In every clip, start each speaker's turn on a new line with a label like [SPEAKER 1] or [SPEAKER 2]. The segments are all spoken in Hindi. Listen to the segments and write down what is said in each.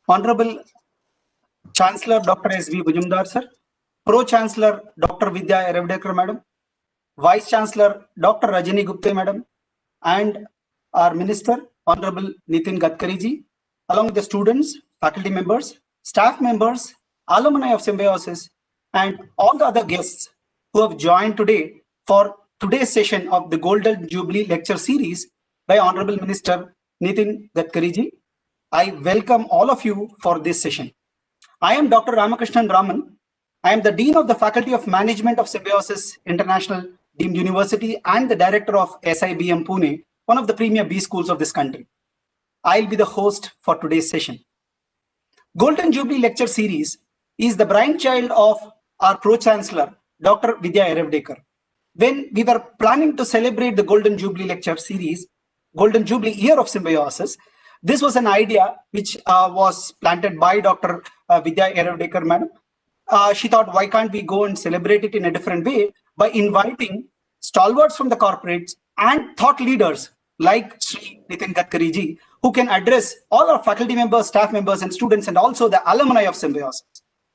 [SPEAKER 1] Honorable Chancellor Dr. S.V. Bujumdar sir, Pro Chancellor Dr. Vidya Eravdekar madam, Vice Chancellor Dr. Rajini Gupte madam, and our Minister Honorable Nitin Gadkari ji, along with the students, faculty members, staff members, alumni of Symbiosis, and all the other guests who have joined today for today's session of the Golden Jubilee Lecture Series by Honorable Minister Nitin Gadkari ji. I welcome all of you for this session. I am Dr. Ramakrishnan Raman. I am the Dean of the Faculty of Management of Symbiosis International Deemed University and the Director of SIBM Pune, one of the premier B schools of this country. I'll be the host for today's session. Golden Jubilee Lecture Series is the brainchild of our Pro-Chancellor, Dr. Vidya Eravdekar. When we were planning to celebrate the Golden Jubilee Lecture Series, Golden Jubilee Year of Symbiosis, this was an idea which was planted by Dr. Vidya Eravdekar madam. She thought, why can't we go and celebrate it in a different way by inviting stalwarts from the corporates and thought leaders like Sri Nitin Gadkari ji, who can address all our faculty members, staff members, and students, and also the alumni of Symbiosis.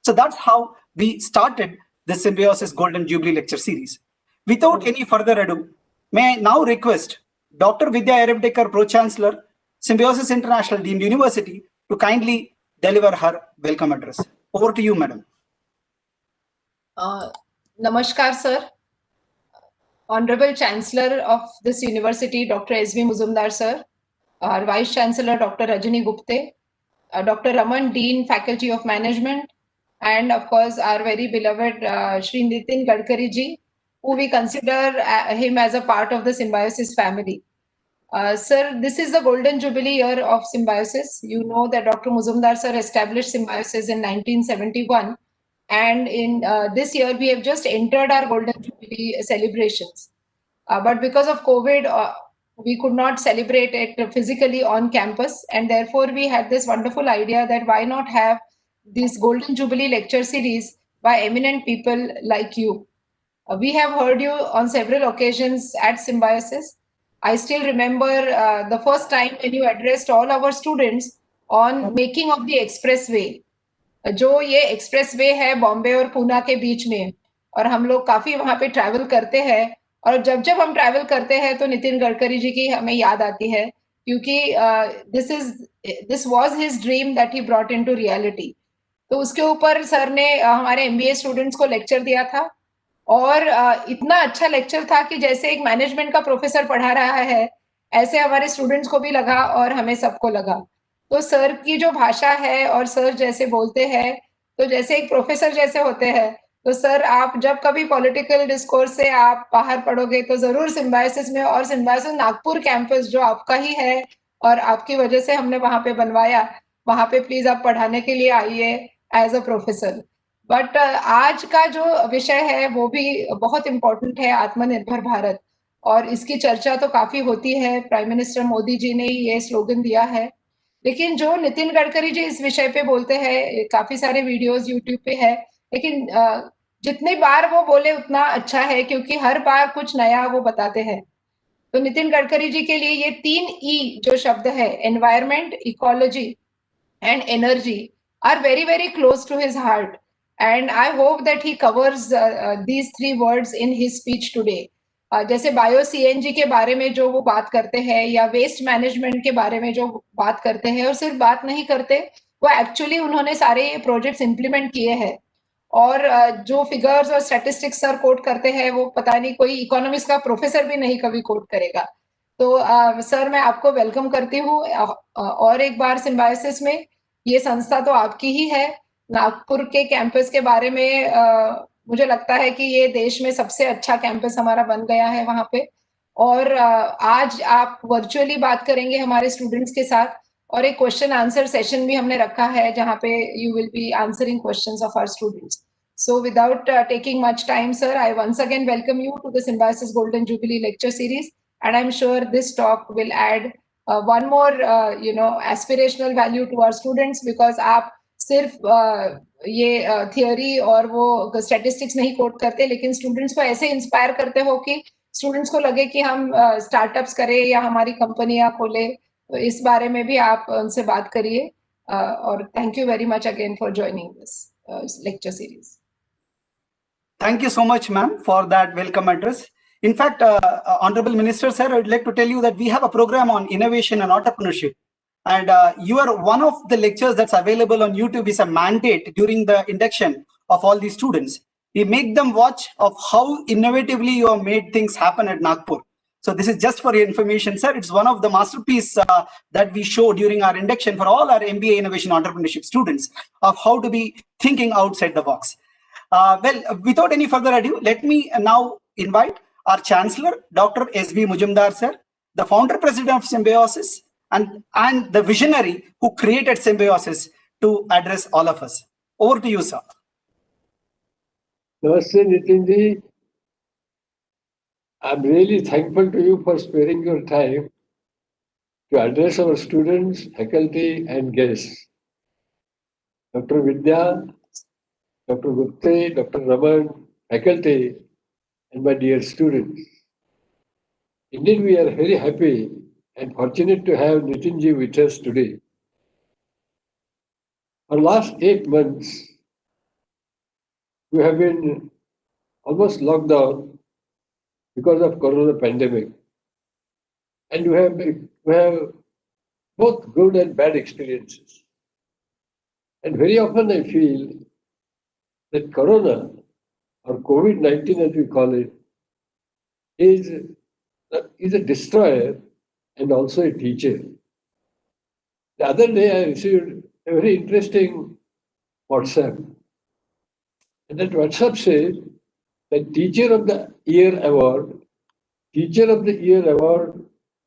[SPEAKER 1] So that's how we started the Symbiosis Golden Jubilee Lecture Series. Without any further ado, may I now request Dr. Vidya Eravdekar, Pro-Chancellor, Symbiosis International Deemed University, to kindly deliver her welcome address. Over to you, madam.
[SPEAKER 2] Namaskar, sir. Honorable Chancellor of this university, Dr. S.V. Muzumdar, sir. Our Vice Chancellor, Dr. Rajini Gupte. Dr. Raman, Dean, Faculty of Management. And of course, our very beloved Sri Nitin Gadkari ji, who we consider him as a part of the Symbiosis family. Sir, this is the Golden Jubilee year of Symbiosis. You know that Dr. Muzumdar sir established Symbiosis in 1971. And in this year, we have just entered our Golden Jubilee celebrations. But because of COVID, we could not celebrate it physically on campus. And therefore, we had this wonderful idea that why not have this Golden Jubilee lecture series by eminent people like you. We have heard you on several occasions at Symbiosis. I still remember the first time when you addressed all our students on making of the expressway. जो ये एक्सप्रेसवे है बॉम्बे और पूना के बीच में, और हम लोग काफी वहां पे ट्रैवल करते हैं, और जब जब हम ट्रैवल करते हैं तो नितिन गडकरी जी की हमें याद आती है, क्योंकि this was his dream that he brought into reality. तो उसके ऊपर सर ने हमारे एमबीए स्टूडेंट्स को लेक्चर दिया था, और इतना अच्छा लेक्चर था कि जैसे एक मैनेजमेंट का प्रोफेसर पढ़ा रहा है, ऐसे हमारे स्टूडेंट्स को भी लगा और हमें सबको लगा. तो सर की जो भाषा है और सर जैसे बोलते हैं, तो जैसे एक प्रोफेसर जैसे होते हैं. तो सर, आप जब कभी पॉलिटिकल डिस्कोर्स से आप बाहर पढ़ोगे तो जरूर सिम्बायोसिस में, और सिम्बायोसिस नागपुर कैंपस जो आपका ही है और आपकी वजह से हमने वहां पे बनवाया, वहां पे प्लीज आप पढ़ाने के लिए आइए एज अ प्रोफेसर. बट आज का जो विषय है वो भी बहुत इम्पोर्टेंट है, आत्मनिर्भर भारत, और इसकी चर्चा तो काफी होती है. प्राइम मिनिस्टर मोदी जी ने ये स्लोगन दिया है, लेकिन जो नितिन गडकरी जी इस विषय पे बोलते हैं, काफी सारे वीडियोस यूट्यूब पे है, लेकिन जितनी बार वो बोले उतना अच्छा है, क्योंकि हर बार कुछ नया वो बताते हैं. तो नितिन गडकरी जी के लिए ये 3 ई जो शब्द है, environment, ecology and energy, are very very close to his heart, and I hope that he covers these 3 words in his speech today. जैसे बायो सीएनजी के बारे में जो वो बात करते हैं, या वेस्ट मैनेजमेंट के बारे में जो बात करते हैं, और सिर्फ बात नहीं करते, वो एक्चुअली उन्होंने सारे ये प्रोजेक्ट्स इंप्लीमेंट किए हैं. और जो फिगर्स और स्टैटिस्टिक्स सर कोट करते हैं, वो पता नहीं कोई इकोनॉमिक्स का प्रोफेसर भी नहीं कभी कोट करेगा. तो सर, मैं आपको वेलकम करती हूँ और एक बार सिम्बायोसिस में. ये संस्था तो आपकी ही है. नागपुर के कैंपस के बारे में मुझे लगता है कि ये देश में सबसे अच्छा कैंपस हमारा बन गया है वहां पे. और आज आप वर्चुअली बात करेंगे हमारे स्टूडेंट्स के साथ, और एक क्वेश्चन आंसर सेशन भी हमने रखा है जहां पे you will be answering questions of our students. So without taking much time, sir, I once again welcome you to the Symbiosis Golden Jubilee lecture series, and I'm sure this talk will add one more, aspirational value to our students, because आप सिर्फ ये थियोरी और वो स्टैटिस्टिक्स नहीं कोट करते, लेकिन स्टूडेंट्स को ऐसे इंस्पायर करते हो कि स्टूडेंट्स को लगे कि हम स्टार्टअप्स करें या हमारी कंपनियां खोले. तो इस बारे में भी आप उनसे बात करिए. or thank you very much again for joining this lecture series.
[SPEAKER 1] Thank you so much, ma'am, for that welcome address. In fact, Honorable Minister, sir, I'd like to tell you that we have a program on innovation and entrepreneurship. And you are one of the lectures that's available on YouTube is a mandate during the induction of all these students. We make them watch of how innovatively you have made things happen at Nagpur. So this is just for your information, sir. It's one of the masterpiece that we show during our induction for all our MBA Innovation Entrepreneurship students of how to be thinking outside the box. Well, without any further ado, let me now invite our Chancellor, Dr. S.B. Mujumdar, sir, the founder president of Symbiosis, and the visionary who created Symbiosis to address all of us. Over to you, sir.
[SPEAKER 3] Namaste, Nitinji. I'm really thankful to you for sparing your time to address our students, faculty, and guests. Dr. Vidya, Dr. Gupte, Dr. Raman, faculty, and my dear students. Indeed, we are very happy and fortunate to have Nitinji with us today. For last 8 months, we have been almost locked down because of corona pandemic. And we have both good and bad experiences. And very often I feel that corona, or COVID-19 as we call it, is a destroyer and also a teacher. The other day I received a very interesting WhatsApp. And that WhatsApp says that Teacher of the Year Award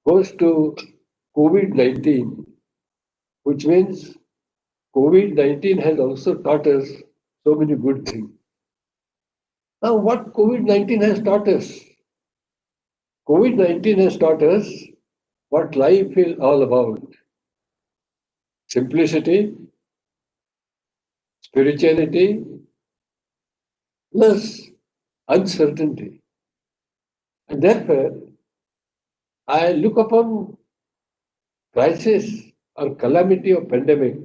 [SPEAKER 3] goes to COVID-19, which means COVID-19 has also taught us so many good things. Now, what COVID-19 has taught us? COVID-19 has taught us what life is all about. Simplicity, spirituality, plus uncertainty. And therefore, I look upon crisis or calamity of pandemic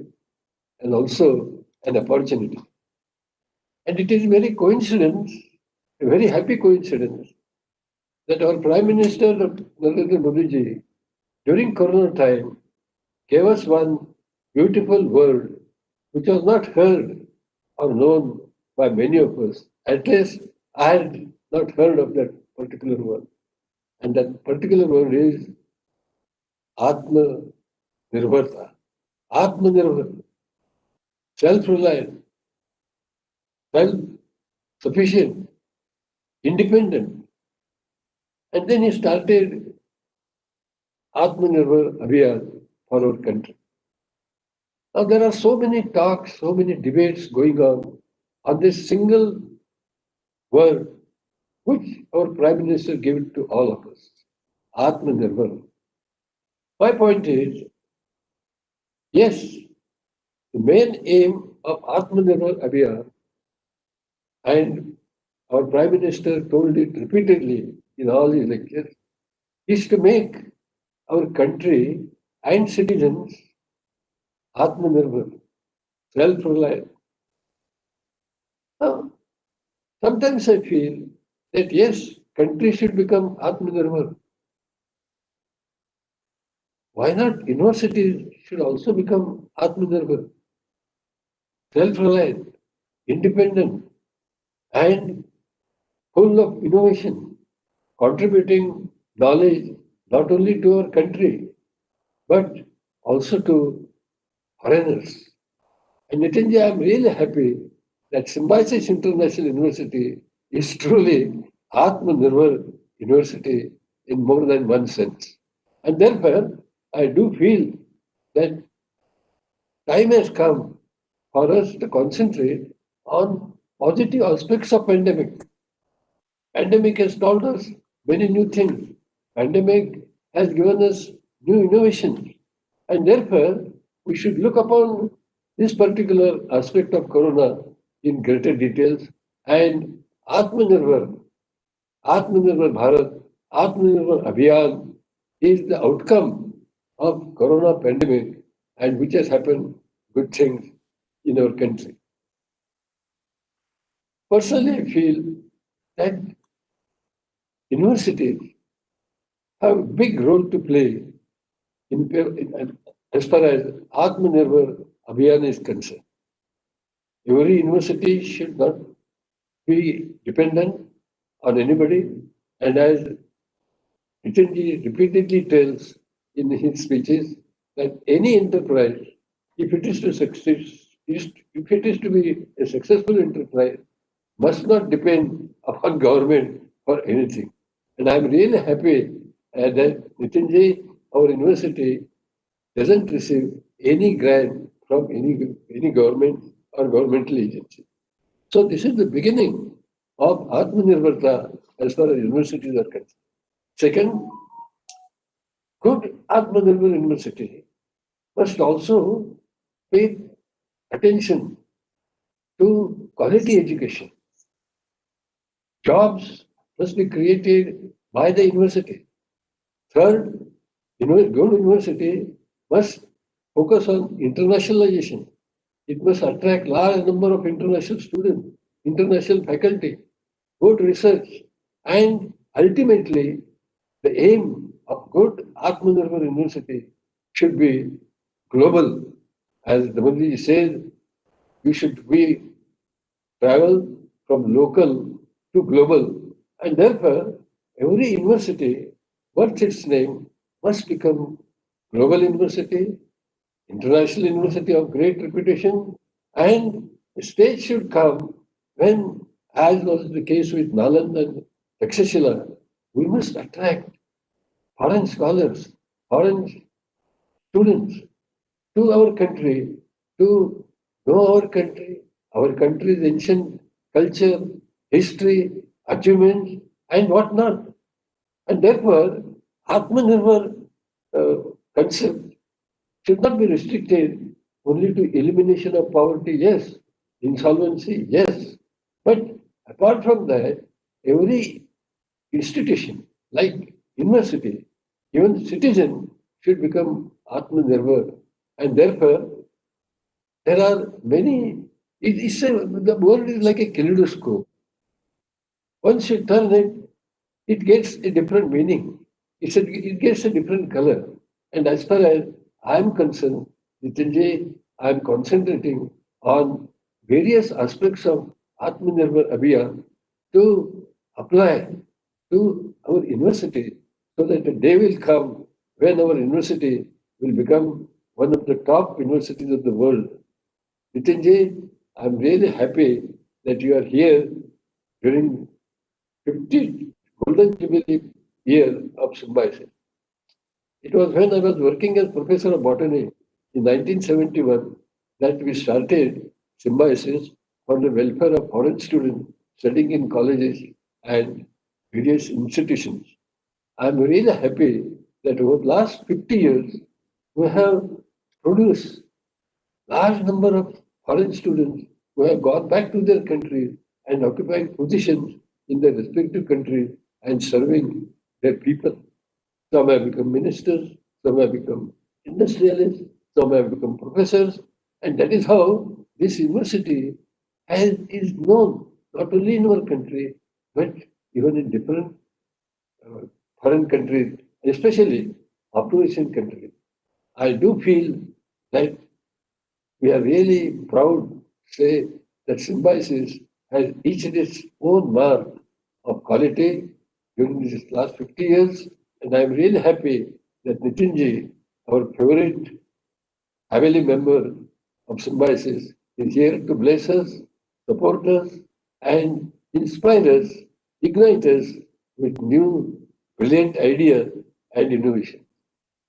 [SPEAKER 3] and also an opportunity. And it is very coincidence, a very happy coincidence, that our Prime Minister, Narendra Modi ji, during Corona time, gave us one beautiful word which was not heard or known by many of us. At least I had not heard of that particular word. And that particular word is Atma Nirbharta. Atma Nirbhar, self-reliant, self-sufficient, independent. And then he started Atmanirbhar Abhiyan for our country. Now there are so many talks, so many debates going on this single word, which our Prime Minister gave it to all of us, Atmanirbhar. My point is, yes, the main aim of Atmanirbhar Abhiyan, and our Prime Minister told it repeatedly in all his lectures, is to make our country and citizens Atmanirbhar, self-reliant. Now, sometimes I feel that yes, country should become Atmanirbhar. Why not universities should also become Atmanirbhar, self-reliant, independent, and full of innovation, contributing knowledge not only to our country, but also to foreigners. And Nitinji, I'm really happy that Symbiosis International University is truly Atmanirbhar University in more than one sense. And therefore, I do feel that time has come for us to concentrate on positive aspects of pandemic. Pandemic has taught us many new things. Pandemic has given us new innovations. And therefore, we should look upon this particular aspect of Corona in greater details. And Atmanirbhar Bharat, Atmanirbhar Abhiyan is the outcome of Corona pandemic and which has happened good things in our country. Personally, I feel that universities have a big role to play as far as Atmanirbhar Abhiyan is concerned. Every university should not be dependent on anybody, and as Nitinji repeatedly tells in his speeches that any enterprise, if it is to succeed, if it is to be a successful enterprise, must not depend upon government for anything. And I'm really happy that Nitinji, our university, doesn't receive any grant from any government or governmental agency. So this is the beginning of Atmanirbharta as far as universities are concerned. Second, good Atmanirbhar university must also pay attention to quality education. Jobs must be created by the university. Third, good university must focus on internationalization. It must attract large number of international students, international faculty, good research, and ultimately the aim of good Atmanirbhar University should be global. As Damanji says, we should travel from local to global, and therefore every university worth its name must become global university, international university of great reputation, and the stage should come when, as was the case with Nalanda and Takshashila, we must attract foreign scholars, foreign students to our country to know our country's ancient culture, history, achievements, and whatnot. And therefore, Atmanirbhar concept should not be restricted only to elimination of poverty, yes, insolvency, yes. But apart from that, every institution, like university, even citizen, should become Atmanirbhar. And therefore, there are many, the world is like a kaleidoscope. Once you turn it, it gets a different meaning. It gets a different color. And as far as I'm concerned, Nitinji, I'm concentrating on various aspects of Atmanirbhar Abhiyan to apply to our university so that a day will come when our university will become one of the top universities of the world. Nitinji, I'm really happy that you are here during 50th Golden Jubilee year of Symbiosis. It was when I was working as professor of botany in 1971 that we started Symbiosis for the welfare of foreign students studying in colleges and various institutions. I'm really happy that over the last 50 years, we have produced large number of foreign students who have gone back to their countries and occupying positions in their respective countries and serving their people. Some have become ministers, some have become industrialists, some have become professors, and that is how this university is known not only in our country but even in different foreign countries, especially Afro Asian countries. I do feel that we are really proud to say that Symbiosis has reached its own mark of quality during these last 50 years. And I'm really happy that Nitinji, our favorite family member of Symbiosis, is here to bless us, support us, and inspire us, ignite us with new brilliant ideas and innovation.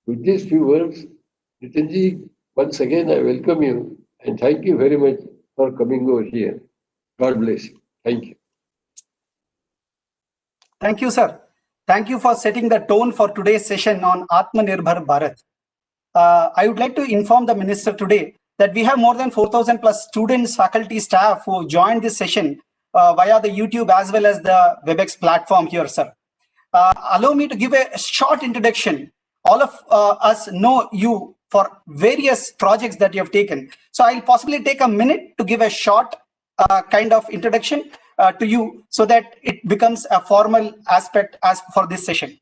[SPEAKER 3] With these few words, Nitinji, once again I welcome you and thank you very much for coming over here. God bless you. Thank you.
[SPEAKER 1] Thank you, sir. Thank you for setting the tone for today's session on Atmanirbhar Bharat. I would like to inform the minister today that we have more than 4,000 plus students, faculty, staff who joined this session via the YouTube as well as the WebEx platform here, sir. Allow me to give a short introduction. All of us know you for various projects that you have taken. So I'll possibly take a minute to give a short kind of introduction to you so that it becomes a formal aspect as for this session.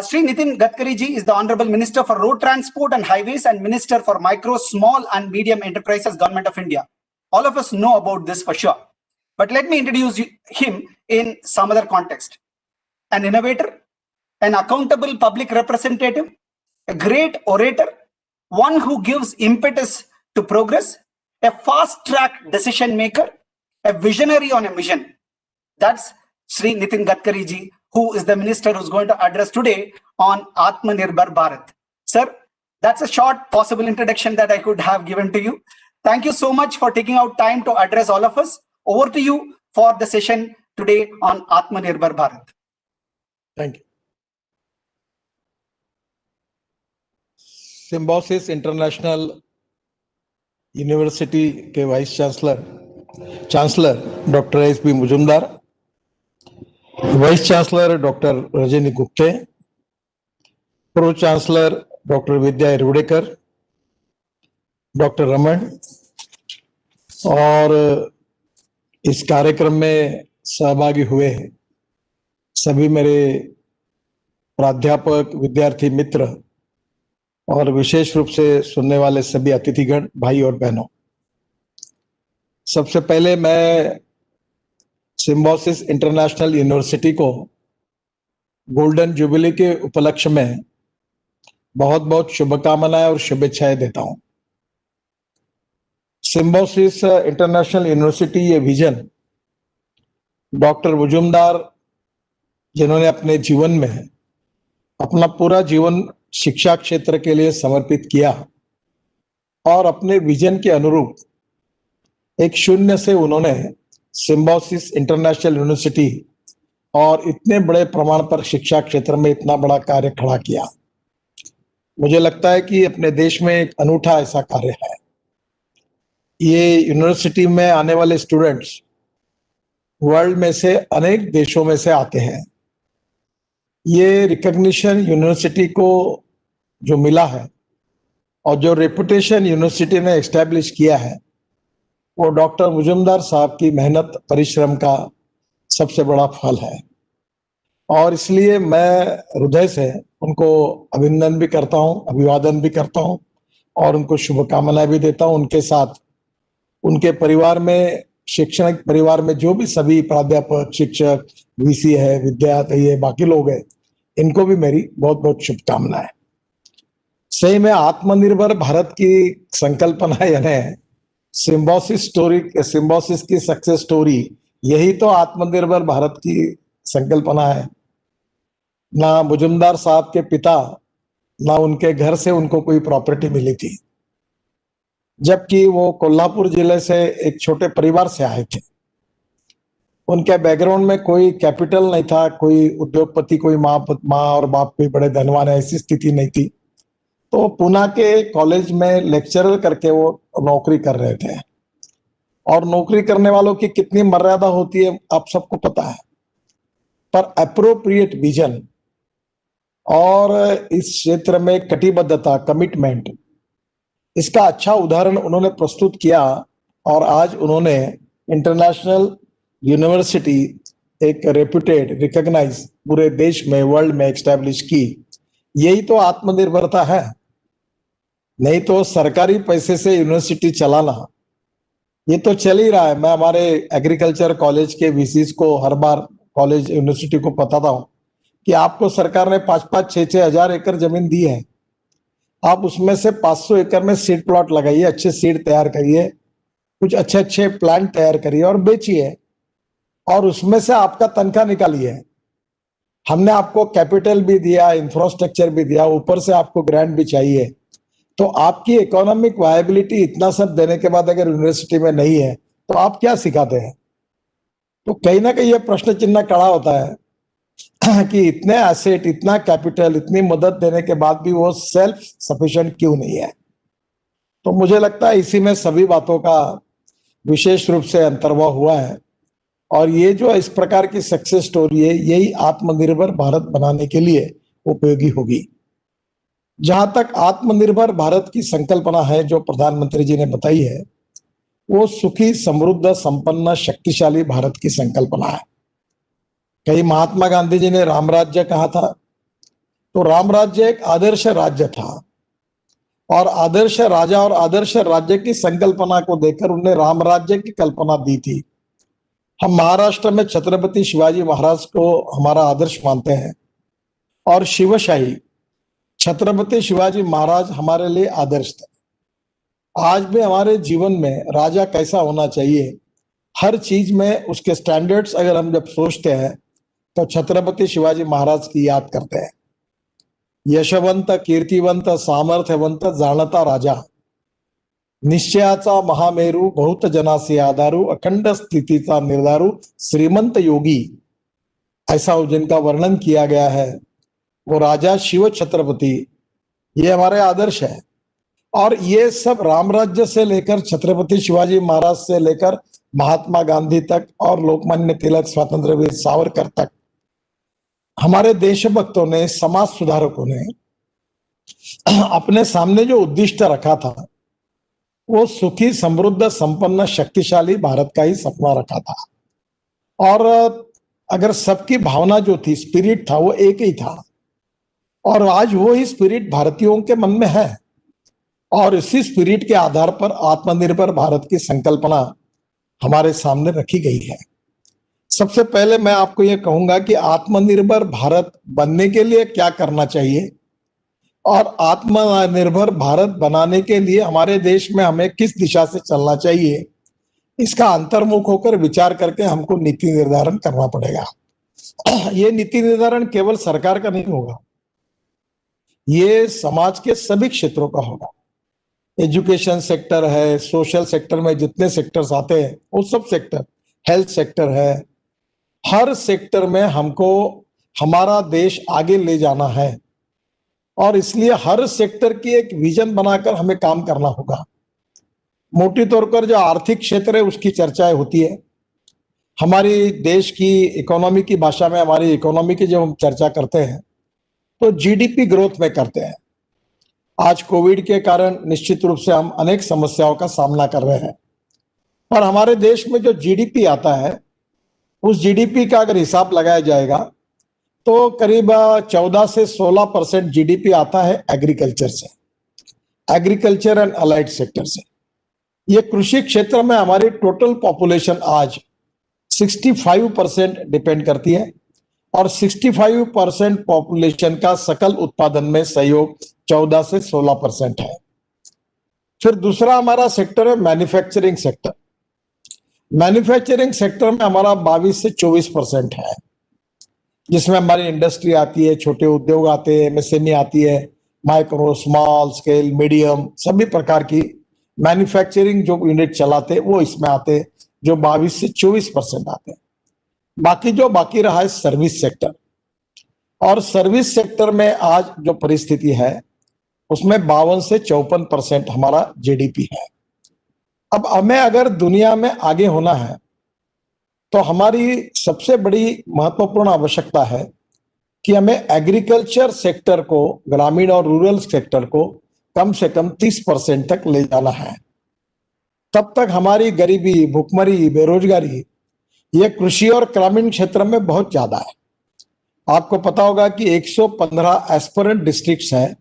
[SPEAKER 1] Sri Nitin Gadkari ji is the Honorable Minister for Road Transport and Highways and Minister for Micro, Small and Medium Enterprises, Government of India. All of us know about this for sure. But let me introduce him in some other context. An innovator, an accountable public representative, a great orator, one who gives impetus to progress, a fast-track decision maker, a visionary on a mission. That's Sri Nitin Gadkari ji, who is the minister who's going to address today on Atmanirbhar Bharat. Sir, that's a short possible introduction that I could have given to you. Thank you so much for taking out time to address all of us. Over to you for the session today on Atmanirbhar Bharat.
[SPEAKER 4] Thank you. Symbiosis international university के vice chancellor doctor SB Mujumdar, vice chancellor doctor Rajani Gupte, pro chancellor doctor Vidya Yerawdekar, doctor Raman और इस कार्यक्रम में सहभागी हुए सभी मेरे प्राध्यापक, विद्यार्थी मित्र और विशेष रूप से सुनने वाले सभी अतिथिगण, भाई और बहनों, सबसे पहले मैं सिम्बोसिस इंटरनेशनल यूनिवर्सिटी को गोल्डन जुबली के उपलक्ष्य में बहुत बहुत शुभकामनाएं और शुभेच्छाएं देता हूं। सिम्बोसिस इंटरनेशनल यूनिवर्सिटी ये विजन डॉक्टर मुजुमदार, जिन्होंने अपने जीवन में अपना पूरा जीवन शिक्षा क्षेत्र के लिए समर्पित किया और अपने विजन के अनुरूप एक शून्य से उन्होंने सिम्बोसिस इंटरनेशनल यूनिवर्सिटी और इतने बड़े प्रमाण पर शिक्षा क्षेत्र में इतना बड़ा कार्य खड़ा किया। मुझे लगता है कि अपने देश में एक अनूठा ऐसा कार्य है। ये यूनिवर्सिटी में आने वाले स्टूडेंट्स वर्ल्ड में से अनेक देशों में से आते हैं। ये रिकॉग्निशन यूनिवर्सिटी को जो मिला है और जो रेपुटेशन यूनिवर्सिटी ने एस्टैब्लिश किया है, वो डॉक्टर मुजुमदार साहब की मेहनत, परिश्रम का सबसे बड़ा फल है। और इसलिए मैं हृदय से उनको अभिनंदन भी करता हूं, अभिवादन भी करता हूं और उनको शुभकामनाएं भी देता हूं। उनके साथ उनके परिवार में, शैक्षणिक परिवार में जो भी सभी प्राध्यापक, शिक्षक, वीसी है, विद्यार्थी है, बाकी लोग हैं, इनको भी मेरी बहुत बहुत शुभकामनाएं। सही में आत्मनिर्भर भारत की संकल्पना यानी सिम्बोसिस की सक्सेस स्टोरी, यही तो आत्मनिर्भर भारत की संकल्पना है। ना मुजुमदार साहब के पिता, ना उनके घर से उनको कोई प्रॉपर्टी मिली थी, जबकि वो कोल्हापुर जिले से एक छोटे परिवार से आए थे। उनके बैकग्राउंड में कोई कैपिटल नहीं था, कोई उद्योगपति, कोई माँ और बाप कोई बड़े धनवान है, ऐसी स्थिति नहीं थी। तो पुणे के कॉलेज में लेक्चरर करके वो नौकरी कर रहे थे। और नौकरी करने वालों की कितनी मर्यादा होती है आप सबको पता है, पर एप्रोप्रिएट विजन और इस क्षेत्र में कटिबद्धता, कमिटमेंट, इसका अच्छा उदाहरण उन्होंने प्रस्तुत किया। और आज उन्होंने इंटरनेशनल यूनिवर्सिटी, एक रेप्यूटेड, रिकॉग्नाइज पूरे देश में, वर्ल्ड में एस्टैब्लिश की। यही तो आत्मनिर्भरता है। नहीं तो सरकारी पैसे से यूनिवर्सिटी चलाना, ये तो चल ही रहा है। मैं हमारे एग्रीकल्चर कॉलेज के वीसीस को हर बार कॉलेज यूनिवर्सिटी को बताता हूं कि आपको सरकार ने 5-5, 6-6 हजार एकड़ जमीन दी है। आप उसमें से 500 एकड़ में सीड प्लॉट लगाइए, अच्छे सीड तैयार करिए, कुछ अच्छे प्लांट तैयार करिए और बेचिए, और उसमें से आपका तनख्वाह निकालिए। हमने आपको कैपिटल भी दिया, इंफ्रास्ट्रक्चर भी दिया, ऊपर से आपको ग्रांट भी चाहिए। तो आपकी इकोनॉमिक वायबिलिटी इतना सब देने के बाद अगर यूनिवर्सिटी में नहीं है तो आप क्या सिखाते हैं? तो कहीं ना कहीं ये प्रश्न चिन्ह खड़ा होता है कि इतने एसेट, इतना कैपिटल, इतनी मदद देने के बाद भी वो सेल्फ सफिशिएंट क्यों नहीं है? तो मुझे लगता है इसी में सभी बातों का विशेष रूप से अंतर्भाव हुआ है। और ये जो इस प्रकार की सक्सेस स्टोरी है, यही आत्मनिर्भर भारत बनाने के लिए उपयोगी होगी। जहां तक आत्मनिर्भर भारत की संकल्पना है जो प्रधानमंत्री जी ने बताई है, वो सुखी समृद्ध संपन्न शक्तिशाली भारत की संकल्पना है। कहीं महात्मा गांधी जी ने राम राज्य कहा था, तो राम राज्य एक आदर्श राज्य था और आदर्श राजा और आदर्श राज्य की संकल्पना को देकर उन्हें राम राज्य की कल्पना दी थी। हम महाराष्ट्र में छत्रपति शिवाजी महाराज को हमारा आदर्श मानते हैं और शिवशाही छत्रपति शिवाजी महाराज हमारे लिए आदर्श थे। आज भी हमारे जीवन में राजा कैसा होना चाहिए, हर चीज में उसके स्टैंडर्ड्स अगर हम जब सोचते हैं तो छत्रपति शिवाजी महाराज की याद करते हैं। यशवंत, कीर्तिवंत, सामर्थ्यवंत, जाणता राजा, निश्चयाचा महामेरू, बहुत जनासी आधारू, अखंड स्थितीचा निर्धारू, श्रीमंत योगी, ऐसा जिनका वर्णन किया गया है वो राजा शिव छत्रपति, ये हमारे आदर्श है। और ये सब राम राज्य से लेकर छत्रपति शिवाजी महाराज से लेकर महात्मा गांधी तक और लोकमान्य तिलक, स्वतंत्रवीर सावरकर तक हमारे देशभक्तों ने, समाज सुधारकों ने अपने सामने जो उद्दिष्ट रखा था वो सुखी समृद्ध संपन्न शक्तिशाली भारत का ही सपना रखा था। और अगर सबकी भावना जो थी, स्पिरिट था, वो एक ही था और आज वो ही स्पिरिट भारतीयों के मन में है और इसी स्पिरिट के आधार पर आत्मनिर्भर भारत की संकल्पना हमारे सामने रखी गई है। सबसे पहले मैं आपको ये कहूंगा कि आत्मनिर्भर भारत बनने के लिए क्या करना चाहिए और आत्मनिर्भर भारत बनाने के लिए हमारे देश में हमें किस दिशा से चलना चाहिए, इसका अंतर्मुख होकर विचार करके हमको नीति निर्धारण करना पड़ेगा। ये नीति निर्धारण केवल सरकार का नहीं होगा, ये समाज के सभी क्षेत्रों का होगा। एजुकेशन सेक्टर है, सोशल सेक्टर में जितने सेक्टर्स आते हैं वो सब सेक्टर, हेल्थ सेक्टर है, हर सेक्टर में हमको हमारा देश आगे ले जाना है और इसलिए हर सेक्टर की एक विजन बनाकर हमें काम करना होगा। मोटी तौर पर जो आर्थिक क्षेत्र है उसकी चर्चाएं होती है। हमारी देश की इकोनॉमी की भाषा में, हमारी इकोनॉमी की जब हम चर्चा करते हैं तो जीडीपी ग्रोथ में करते हैं। आज कोविड के कारण निश्चित रूप से हम अनेक समस्याओं का सामना कर रहे हैं, पर हमारे देश में जो जीडीपी आता है उस जीडीपी का अगर हिसाब लगाया जाएगा तो करीब 14 से 16% जीडीपी आता है एग्रीकल्चर से, एग्रीकल्चर एंड अलाइड सेक्टर से। ये कृषि क्षेत्र में हमारी टोटल पॉपुलेशन आज 65% डिपेंड करती है और 65% पॉपुलेशन का सकल उत्पादन में सहयोग 14 से 16% है। फिर दूसरा हमारा सेक्टर है मैन्युफैक्चरिंग सेक्टर। मैन्युफैक्चरिंग सेक्टर में हमारा 22 से 24% है, जिसमें हमारी इंडस्ट्री आती है, छोटे उद्योग आते हैं, एमएसएमई आती है, माइक्रो, स्मॉल स्केल, मीडियम, सभी प्रकार की मैन्युफैक्चरिंग जो यूनिट चलाते हैं वो इसमें आते हैं, जो 22 से 24% आते हैं। बाकी रहा है सर्विस सेक्टर, और सर्विस सेक्टर में आज जो परिस्थिति है उसमें 52 से 54% हमारा जीडीपी है। अब हमें अगर दुनिया में आगे होना है तो हमारी सबसे बड़ी महत्वपूर्ण आवश्यकता है कि हमें एग्रीकल्चर सेक्टर को, ग्रामीण और रूरल सेक्टर को कम से कम 30% तक ले जाना है। तब तक हमारी गरीबी, भुखमरी, बेरोजगारी ये कृषि और ग्रामीण क्षेत्र में बहुत ज्यादा है। आपको पता होगा कि 115 एस्पिरेंट डिस्ट्रिक्ट्स हैं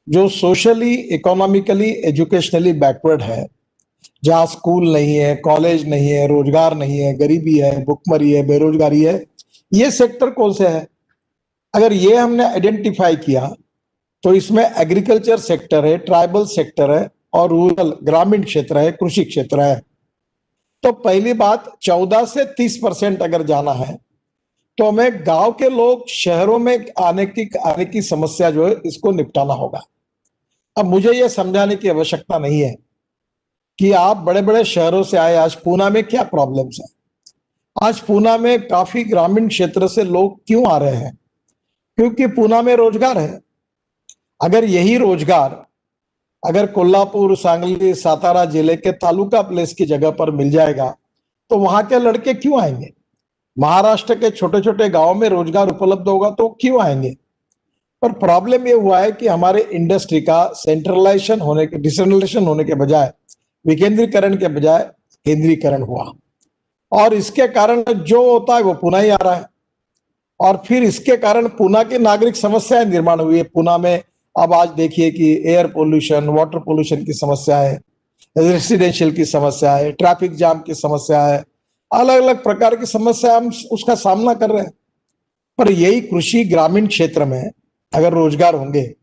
[SPEAKER 4] जो सोशली, इकोनॉमिकली, एजुकेशनली बैकवर्ड है, जहाँ स्कूल नहीं है, कॉलेज नहीं है, रोजगार नहीं है, गरीबी है, भुखमरी है, बेरोजगारी है। ये सेक्टर कौन से है? अगर ये हमने आइडेंटिफाई किया तो इसमें एग्रीकल्चर सेक्टर है, ट्राइबल सेक्टर है और रूरल ग्रामीण क्षेत्र है, कृषि क्षेत्र है। तो पहली बात, 14 से 30% अगर जाना है तो हमें गांव के लोग शहरों में आने की समस्या जो है इसको निपटाना होगा। अब मुझे यह समझाने की आवश्यकता नहीं है कि आप बड़े बड़े शहरों से आए, आज पूना में क्या प्रॉब्लम्स है। आज पूना में काफी ग्रामीण क्षेत्र से लोग क्यों आ रहे हैं? क्योंकि पूना में रोजगार है। अगर यही रोजगार अगर कोल्हापुर, सांगली, सातारा जिले के तालुका प्लेस की जगह पर मिल जाएगा तो वहां के लड़के क्यों आएंगे? महाराष्ट्र के छोटे छोटे गांवों में रोजगार उपलब्ध होगा तो क्यों आएंगे? पर प्रॉब्लम ये हुआ है कि हमारे इंडस्ट्री का डिसेंट्रलाइजेशन होने के बजाय, विकेंद्रीकरण के बजाय केंद्रीकरण हुआ, और इसके कारण जो होता है वो पुणे ही आ रहा है। और फिर इसके कारण पुणे की नागरिक समस्याएं निर्माण हुई है। पुणे में अब आज देखिए कि एयर पोल्यूशन, वाटर पोल्यूशन की समस्या है, रेसिडेंशियल की समस्या है, ट्रैफिक जाम की समस्या है, अलग अलग प्रकार की समस्या हम उसका सामना कर रहे हैं। पर यही कृषि ग्रामीण क्षेत्र में अगर रोजगार होंगे,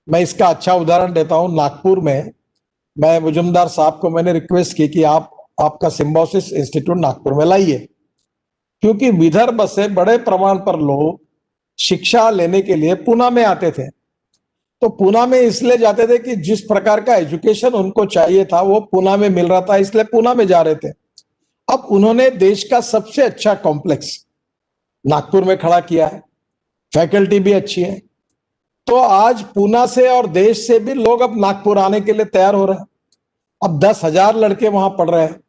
[SPEAKER 4] मैं इसका अच्छा उदाहरण देता हूं। नागपुर में मैं मुजुमदार साहब को मैंने रिक्वेस्ट की कि आपका सिम्बायोसिस इंस्टीट्यूट नागपुर में लाइए, क्योंकि विदर्भ से बड़े प्रमाण पर लोग शिक्षा लेने के लिए पुणे में आते थे। तो पुणे में इसलिए जाते थे कि जिस प्रकार का एजुकेशन उनको चाहिए था वो पुणे में मिल रहा था, इसलिए पुणे में जा रहे थे। अब उन्होंने देश का सबसे अच्छा कॉम्प्लेक्स नागपुर में खड़ा किया है, फैकल्टी भी अच्छी है। तो आज पुणे से और देश से भी लोग अब नागपुर आने के लिए तैयार हो रहे हैं। अब 10,000 लड़के वहां पढ़ रहे हैं।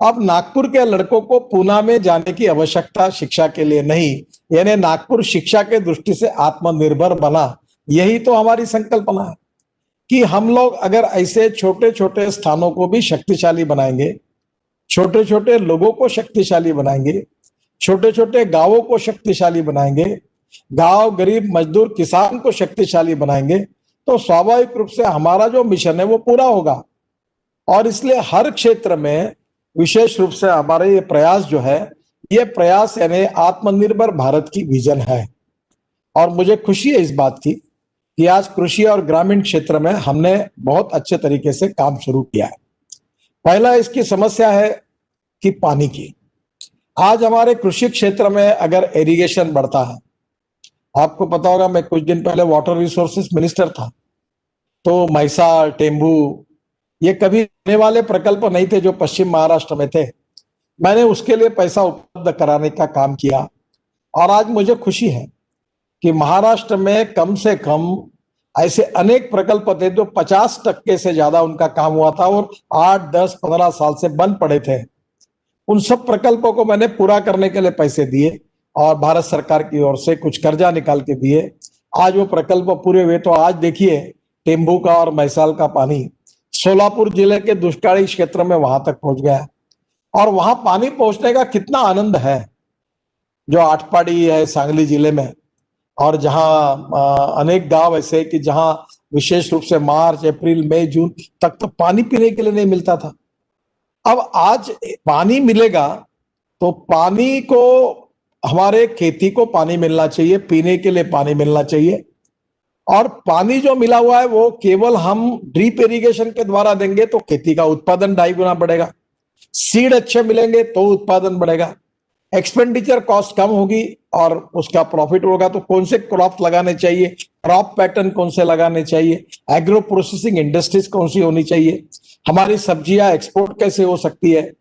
[SPEAKER 4] अब नागपुर के लड़कों को पुणे में जाने की आवश्यकता शिक्षा के लिए नहीं, यानी नागपुर शिक्षा के दृष्टि से आत्मनिर्भर बना। यही तो हमारी संकल्पना है कि हम लोग अगर ऐसे छोटे छोटे स्थानों को भी शक्तिशाली बनाएंगे, छोटे छोटे लोगों को शक्तिशाली बनाएंगे, छोटे छोटे गांवों को शक्तिशाली बनाएंगे, गांव गरीब मजदूर किसान को शक्तिशाली बनाएंगे, तो स्वाभाविक रूप से हमारा जो मिशन है वो पूरा होगा। और इसलिए हर क्षेत्र में विशेष रूप से हमारे ये प्रयास जो है, ये प्रयास यानी आत्मनिर्भर भारत की विजन है। और मुझे खुशी है इस बात की कि आज कृषि और ग्रामीण क्षेत्र में हमने बहुत अच्छे तरीके से काम शुरू किया है। पहला इसकी समस्या है कि पानी की। आज हमारे कृषि क्षेत्र में अगर इरिगेशन बढ़ता है, आपको पता होगा मैं कुछ दिन पहले वाटर रिसोर्सेस मिनिस्टर था, तो मैसार, टेम्बू, ये कभी होने वाले प्रकल्प नहीं थे जो पश्चिम महाराष्ट्र में थे। मैंने उसके लिए पैसा उपलब्ध कराने का काम किया, और आज मुझे खुशी है कि महाराष्ट्र में कम से कम ऐसे अनेक प्रकल्प थे जो 50% से ज्यादा उनका काम हुआ था और 8, 10, 15 साल से बंद पड़े थे। उन सब प्रकल्पों को मैंने पूरा करने के लिए पैसे दिए और भारत सरकार की ओर से कुछ कर्जा निकाल के दिए। आज वो प्रकल्प पूरे हुए। तो आज देखिए टेम्बू का और मैसाल का पानी सोलापुर जिले के दुष्काली क्षेत्र में वहां तक पहुंच गया, और वहां पानी पहुंचने का कितना आनंद है। जो आटपाड़ी है सांगली जिले में, और जहां अनेक गांव ऐसे कि जहां विशेष रूप से मार्च, अप्रैल, मई, जून तक तो पानी पीने के लिए नहीं मिलता था। अब आज पानी मिलेगा, तो पानी को, हमारे खेती को पानी मिलना चाहिए, पीने के लिए पानी मिलना चाहिए। और पानी जो मिला हुआ है वो केवल हम ड्रिप इरिगेशन के द्वारा देंगे तो खेती का उत्पादन 2.5 गुना बढ़ेगा, सीड अच्छे मिलेंगे तो उत्पादन बढ़ेगा, एक्सपेंडिचर कॉस्ट कम होगी और उसका प्रॉफिट होगा। तो कौन से क्रॉप लगाने चाहिए, क्रॉप पैटर्न कौन से लगाने चाहिए, एग्रो प्रोसेसिंग इंडस्ट्रीज कौन सी होनी चाहिए, हमारी सब्जियां एक्सपोर्ट कैसे हो सकती है,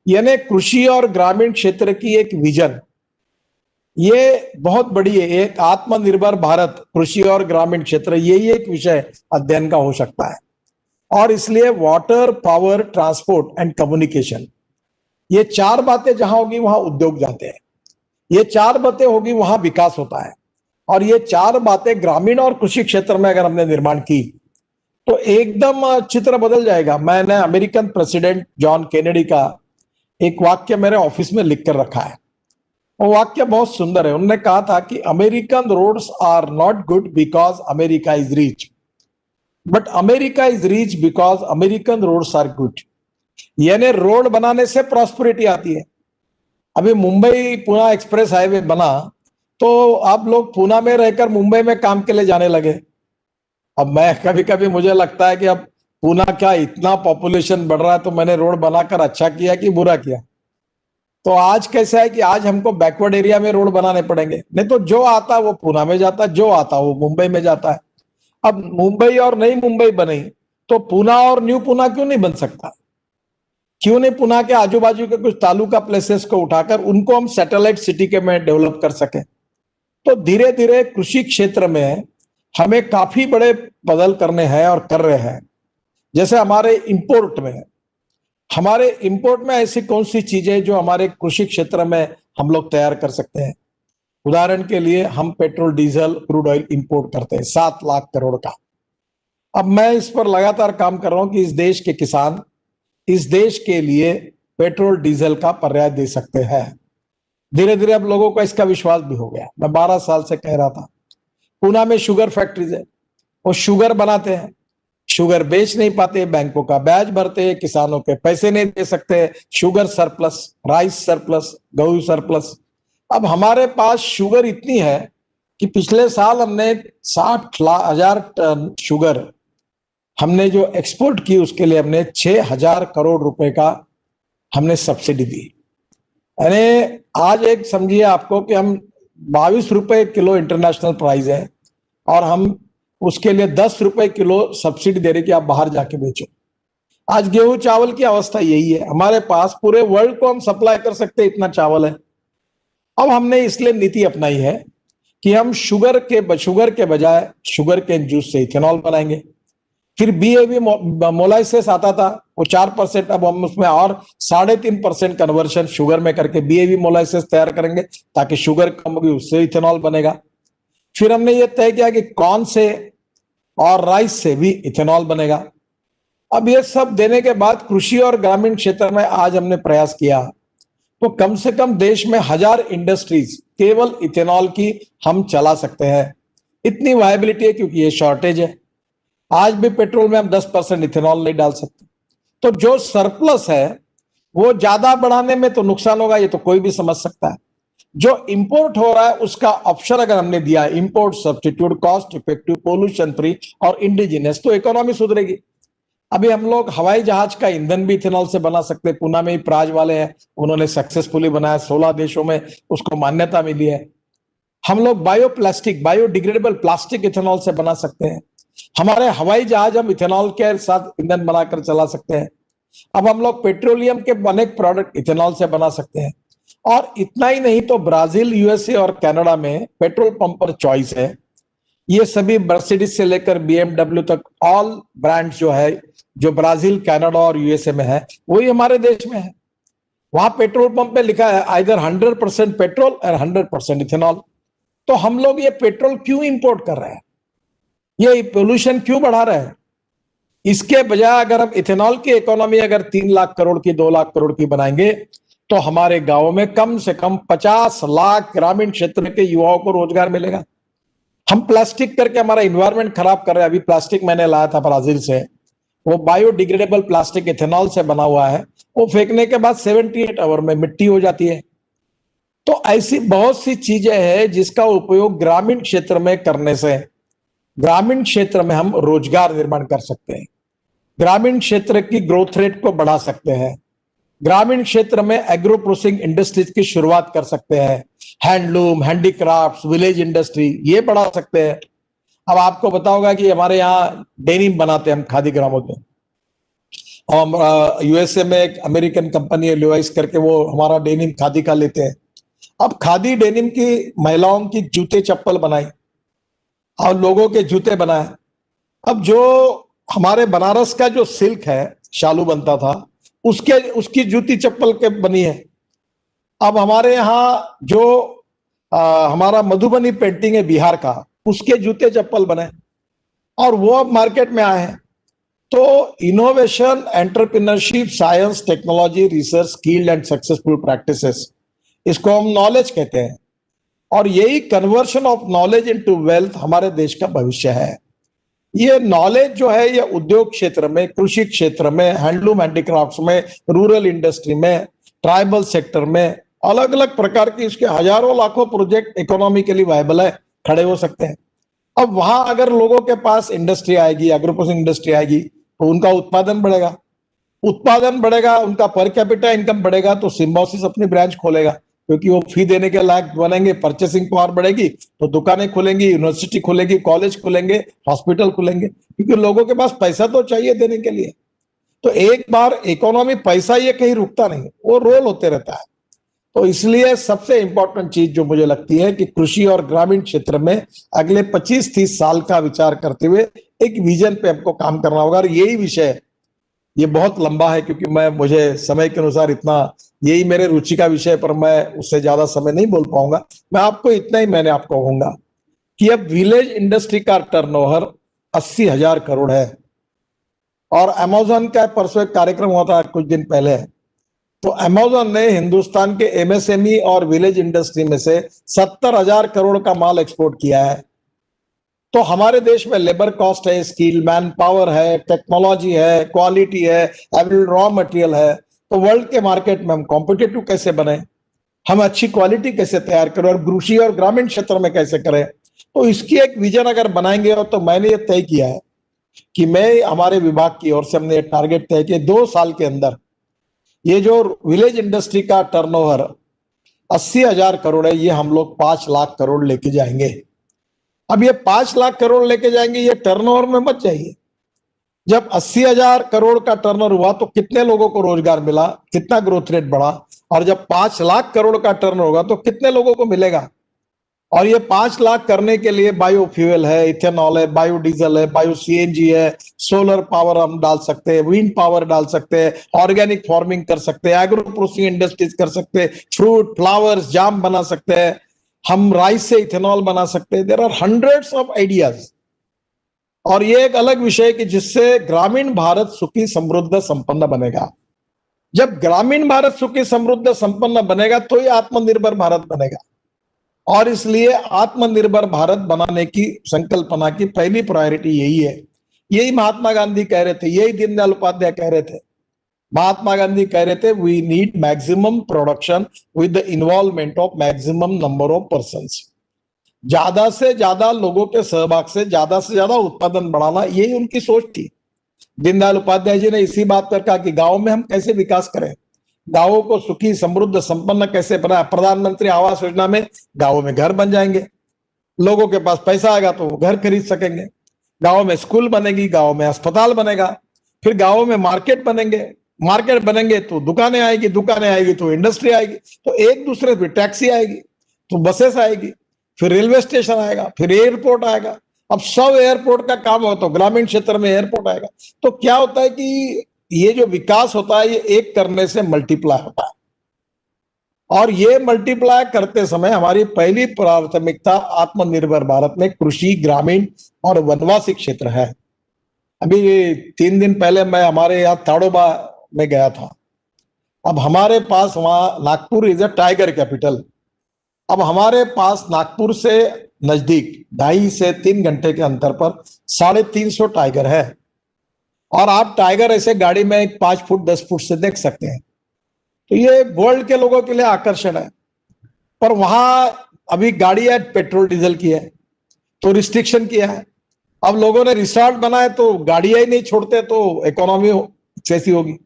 [SPEAKER 4] यानी कृषि और ग्रामीण क्षेत्र की एक विजन, ये बहुत बड़ी है। एक आत्मनिर्भर भारत, कृषि और ग्रामीण क्षेत्र, यही एक विषय अध्ययन का हो सकता है। और इसलिए water, power, transport and communication, ये 4 बातें जहां होगी वहां उद्योग जाते हैं, ये 4 बातें होगी वहां विकास होता है। और ये 4 बातें ग्रामीण और कृषि क्षेत्र में अगर हमने निर्माण की तो एकदम चित्र बदल जाएगा। मैंने अमेरिकन प्रेसिडेंट जॉन केनेडी का एक वाक्य मेरे ऑफिस में लिख कर रखा है। वो वाक्य बहुत सुंदर है। उन्होंने कहा था कि American roads are not good because America is rich, but America is rich because American roads are good. यानी रोड बनाने से प्रॉस्पेरिटी आती है। अभी मुंबई पुणे एक्सप्रेस हाईवे बना तो आप लोग पुणे में रहकर मुंबई में काम के लिए जाने लगे। अब मैं कभी कभी मुझे लगता है कि अब पुणे क्या इतना पॉपुलेशन बढ़ रहा है तो मैंने रोड बनाकर अच्छा किया कि बुरा किया। तो आज कैसा है कि आज हमको बैकवर्ड एरिया में रोड बनाने पड़ेंगे, नहीं तो जो आता है वो पुणे में जाता है, जो आता है वो मुंबई में जाता है। अब मुंबई और नई मुंबई बनी तो पुणे और न्यू पुणे क्यों नहीं बन सकता? क्यों नहीं पुणे के आजू बाजू के कुछ तालुका प्लेसेस को उठाकर उनको हम सैटेलाइट सिटी के में डेवलप कर सके? तो धीरे धीरे कृषि क्षेत्र में हमें काफी बड़े बदल करने हैं और कर रहे हैं। जैसे हमारे इंपोर्ट में ऐसी कौन सी चीजें जो हमारे कृषि क्षेत्र में हम लोग तैयार कर सकते हैं? उदाहरण के लिए हम petrol, diesel, crude oil import करते हैं 7 लाख करोड़ का। अब मैं इस पर लगातार काम कर रहा हूं कि इस देश के किसान इस देश के लिए पेट्रोल डीजल का पर्याय दे सकते हैं। धीरे धीरे अब लोगों को इसका विश्वास भी हो गया। मैं 12 साल से कह रहा था, पूना में शुगर फैक्ट्रीज है, वो शुगर बनाते हैं, शुगर बेच नहीं पाते, बैंकों का ब्याज भरते हैं, किसानों के पैसे नहीं दे सकते, शुगर सरप्लस, राइस सरप्लस, गेहूं सरप्लस। अब हमारे पास शुगर इतनी है कि पिछले साल हमने 60,000 टन शुगर हमने जो एक्सपोर्ट की, उसके लिए हमने 6,000 करोड़ रुपए का हमने सब्सिडी दी। यानी आज एक समझिए आपको कि हम 22 रुपए किलो इंटरनेशनल प्राइस है और हम उसके लिए 10 रुपए किलो सब्सिडी दे रहे कि आप बाहर जाके बेचो। आज गेहूं चावल की अवस्था यही है, हमारे पास पूरे वर्ल्ड को हम सप्लाई कर सकते इतना चावल है। अब हमने इसलिए नीति अपनाई है कि हम शुगर के बजाय शुगर केन जूस से इथेनॉल बनाएंगे। फिर बीएवी मोलाइसेस आता था, वो 4%, अब हम उसमें और 3.5% कन्वर्शन शुगर में करके बीएवी मोलाइसेस तैयार करेंगे ताकि शुगर कम होगी, उससे इथेनॉल बनेगा। फिर हमने ये तय किया कि कॉर्न से और राइस से भी इथेनॉल बनेगा। अब ये सब देने के बाद कृषि और ग्रामीण क्षेत्र में आज हमने प्रयास किया तो कम से कम देश में 1000 इंडस्ट्रीज केवल इथेनॉल की हम चला सकते हैं। इतनी वायबिलिटी है क्योंकि ये शॉर्टेज है। आज भी पेट्रोल में हम 10% इथेनॉल नहीं डाल सकते। तो जो सरप्लस है वो ज्यादा बढ़ाने में तो नुकसान होगा, ये तो कोई भी समझ सकता है। जो इंपोर्ट हो रहा है उसका ऑप्शन अगर हमने दिया, import substitute, cost effective, pollution free और इंडिजिनस, तो इकोनॉमी सुधरेगी। अभी हम लोग हवाई जहाज का ईंधन भी इथेनॉल से बना सकते हैं। पूना में ही प्राज वाले हैं, उन्होंने सक्सेसफुली बनाया, 16 देशों में उसको मान्यता मिली है। हम लोग बायोप्लास्टिक, बायोडिग्रेडेबल प्लास्टिक इथेनॉल से बना सकते हैं। हमारे हवाई जहाज हम इथेनॉल के साथ ईंधन बनाकर चला सकते हैं। अब हम लोग पेट्रोलियम के अनेक प्रोडक्ट इथेनॉल से बना सकते हैं। और इतना ही नहीं तो ब्राजील, यूएसए और कनाडा में पेट्रोल पंप पर चॉइस है। ये सभी मर्सिडीज से लेकर बीएमडब्ल्यू तक ऑल ब्रांड्स जो है, जो ब्राजील, कनाडा और यूएसए में है, वही हमारे देश में है। वहां पेट्रोल पंप पे लिखा है आइदर 100% पेट्रोल और 100% इथेनॉल। तो हम लोग ये पेट्रोल क्यों इंपोर्ट कर रहे हैं, ये पोल्यूशन क्यों बढ़ा रहे हैं? इसके बजाय अगर हम इथेनॉल की इकोनॉमी अगर 3 लाख करोड़ की, 2 लाख करोड़ की बनाएंगे तो हमारे गांवों में कम से कम 50 लाख ग्रामीण क्षेत्र के युवाओं को रोजगार मिलेगा। हम प्लास्टिक करके हमारा इन्वायरमेंट खराब कर रहे हैं। अभी प्लास्टिक मैंने लाया था ब्राजील से, वो बायोडिग्रेडेबल प्लास्टिक इथेनॉल से बना हुआ है। वो फेंकने के बाद 78 आवर में मिट्टी हो जाती है। तो ऐसी बहुत सी चीजें हैं जिसका उपयोग ग्रामीण क्षेत्र में करने से ग्रामीण क्षेत्र में हम रोजगार निर्माण कर सकते हैं, ग्रामीण क्षेत्र की ग्रोथ रेट को बढ़ा सकते हैं, ग्रामीण क्षेत्र में एग्रो प्रोसेसिंग इंडस्ट्रीज की शुरुआत कर सकते हैं, हैंडलूम, हैंडीक्राफ्ट, विलेज इंडस्ट्री ये बढ़ा सकते हैं। अब आपको बताओगा कि हमारे यहाँ डेनिम बनाते हैं हम खादी ग्रामों में, और यूएसए में एक अमेरिकन कंपनी है लिवाइस करके, वो हमारा डेनिम खादी का लेते हैं। अब खादी डेनिम की महिलाओं की जूते चप्पल बनाई और लोगों के जूते बनाए। अब जो हमारे बनारस का जो सिल्क है, शालू बनता था, उसकी जूती चप्पल के बनी है। अब हमारे यहाँ जो हमारा मधुबनी पेंटिंग है बिहार का, उसके जूते चप्पल बने और वो अब मार्केट में आए हैं। तो innovation, entrepreneurship, science, technology, research, skilled and successful practices, इसको हम नॉलेज कहते हैं। और यही conversion of knowledge into wealth हमारे देश का भविष्य है। ये नॉलेज जो है ये उद्योग क्षेत्र में, कृषि क्षेत्र में, हैंडलूम हैंडीक्राफ्ट्स में, रूरल इंडस्ट्री में, ट्राइबल सेक्टर में, अलग अलग प्रकार की इसके हजारों लाखों प्रोजेक्ट इकोनॉमी के लिए वायबल है, खड़े हो सकते हैं। अब वहां अगर लोगों के पास इंडस्ट्री आएगी, एग्रो प्रोसेसिंग इंडस्ट्री आएगी, तो उनका उत्पादन बढ़ेगा। उत्पादन बढ़ेगा, उनका पर कैपिटा इनकम बढ़ेगा, तो सिम्बायोसिस अपनी ब्रांच खोलेगा क्योंकि वो फी देने के लायक बनेंगे, परचेसिंग पावर बढ़ेगी तो दुकानें खुलेंगी, यूनिवर्सिटी खुलेगी, कॉलेज खुलेंगे, हॉस्पिटल खुलेंगे, क्योंकि लोगों के पास पैसा तो चाहिए देने के लिए। तो एक बार इकोनॉमी, पैसा ये कहीं रुकता नहीं, वो रोल होते रहता है। तो इसलिए सबसे इंपॉर्टेंट चीज जो मुझे लगती है कि कृषि और ग्रामीण क्षेत्र में अगले 25-30 साल का विचार करते हुए एक विजन पे हमको काम करना होगा। और यही विषय ये बहुत लंबा है क्योंकि मुझे समय के अनुसार इतना, यही मेरे रुचि का विषय पर मैं उससे ज्यादा समय नहीं बोल पाऊंगा। मैं आपको इतना ही मैंने आपको कहूंगा कि अब विलेज इंडस्ट्री का टर्नओवर 80,000 करोड़ है। और अमेजोन का परसों एक कार्यक्रम हुआ था कुछ दिन पहले, तो अमेजोन ने हिंदुस्तान के एमएसएमई और विलेज इंडस्ट्री में से 70,000 करोड़ का माल एक्सपोर्ट किया है। तो हमारे देश में लेबर कॉस्ट है, स्किल, मैन पावर है, टेक्नोलॉजी है, क्वालिटी है, अवेलेबल रॉ मटेरियल है। तो वर्ल्ड के मार्केट में हम कॉम्पिटिटिव कैसे बने, हम अच्छी क्वालिटी कैसे तैयार करें और कृषि और ग्रामीण क्षेत्र में कैसे करें। तो इसकी एक विजन अगर बनाएंगे, तो मैंने ये तय किया है कि मैं, हमारे विभाग की ओर से हमने ये टारगेट तय किया 2 साल के अंदर ये जो विलेज इंडस्ट्री का टर्नओवर 80,000 करोड़ है, ये हम लोग 5 लाख करोड़ लेके जाएंगे। अब ये 5 लाख करोड़ लेके जाएंगे, ये टर्नओवर में मत जाइए। जब 80,000 करोड़ का टर्नओवर हुआ तो कितने लोगों को रोजगार मिला, कितना ग्रोथ रेट बढ़ा, और जब 5 लाख करोड़ का टर्नओवर होगा तो कितने लोगों को मिलेगा। और ये 5 लाख करने के लिए बायोफ्यूल है, इथेनॉल है, बायोडीजल है, बायो सीएनजी है, सोलर पावर हम डाल सकते हैं, विंड पावर डाल सकते हैं, ऑर्गेनिक फार्मिंग कर सकते हैं, एग्रो प्रोसेसिंग इंडस्ट्रीज कर सकते हैं, फ्रूट, फ्लावर्स, जाम बना सकते हैं, हम राइस से इथेनॉल बना सकते हैं। There are hundreds of ideas. और ये एक अलग विषय कि जिससे ग्रामीण भारत सुखी समृद्ध संपन्न बनेगा। जब ग्रामीण भारत सुखी समृद्ध संपन्न बनेगा तो ही आत्मनिर्भर भारत बनेगा। और इसलिए आत्मनिर्भर भारत बनाने की संकल्पना की पहली प्रायोरिटी यही है। यही महात्मा गांधी कह रहे थे, यही दीनदयाल उपाध्याय कह रहे थे। महात्मा गांधी कह रहे थे, we need maximum production with the involvement of maximum number of persons. ज्यादा से ज्यादा लोगों के सहभाग से ज्यादा उत्पादन बढ़ाना, यही उनकी सोच थी। दीनदयाल उपाध्याय जी ने इसी बात पर कहा कि गांव में हम कैसे विकास करें, गांवों को सुखी समृद्ध संपन्न कैसे बनाए। प्रधानमंत्री आवास योजना में गांवों में घर बन जाएंगे, लोगों के पास पैसा आएगा तो वो घर खरीद सकेंगे, गांव में स्कूल बनेगी, गांव में अस्पताल बनेगा, फिर गांवों में मार्केट बनेंगे तो दुकानें आएगी तो इंडस्ट्री आएगी, तो एक दूसरे पे टैक्सी आएगी, तो बसेस आएगी, फिर रेलवे स्टेशन आएगा, फिर एयरपोर्ट आएगा। अब 100 एयरपोर्ट का काम हो तो ग्रामीण क्षेत्र में एयरपोर्ट आएगा। तो क्या होता है कि ये जो विकास होता है, ये एक करने से मल्टीप्लाई होता है। और ये मल्टीप्लाई करते समय हमारी पहली प्राथमिकता आत्मनिर्भर भारत में कृषि, ग्रामीण और वनवासी क्षेत्र है। अभी 3 दिन पहले मैं हमारे यहाँ ताड़ोबा में गया था। अब हमारे पास वहां, Nagpur is a tiger capital. अब हमारे पास नागपुर से नजदीक 2.5 से 3 घंटे के अंतर पर 350 टाइगर है। और आप टाइगर ऐसे गाड़ी में 5 फुट 10 फुट से देख सकते हैं। तो ये वर्ल्ड के लोगों के लिए आकर्षण है। पर वहां अभी गाड़ी है पेट्रोल डीजल की है, तो रिस्ट्रिक्शन किया है। अब लोगों ने रिसोर्ट बनाए तो गाड़ियां ही नहीं छोड़ते, तो इकोनॉमी कैसी होगी।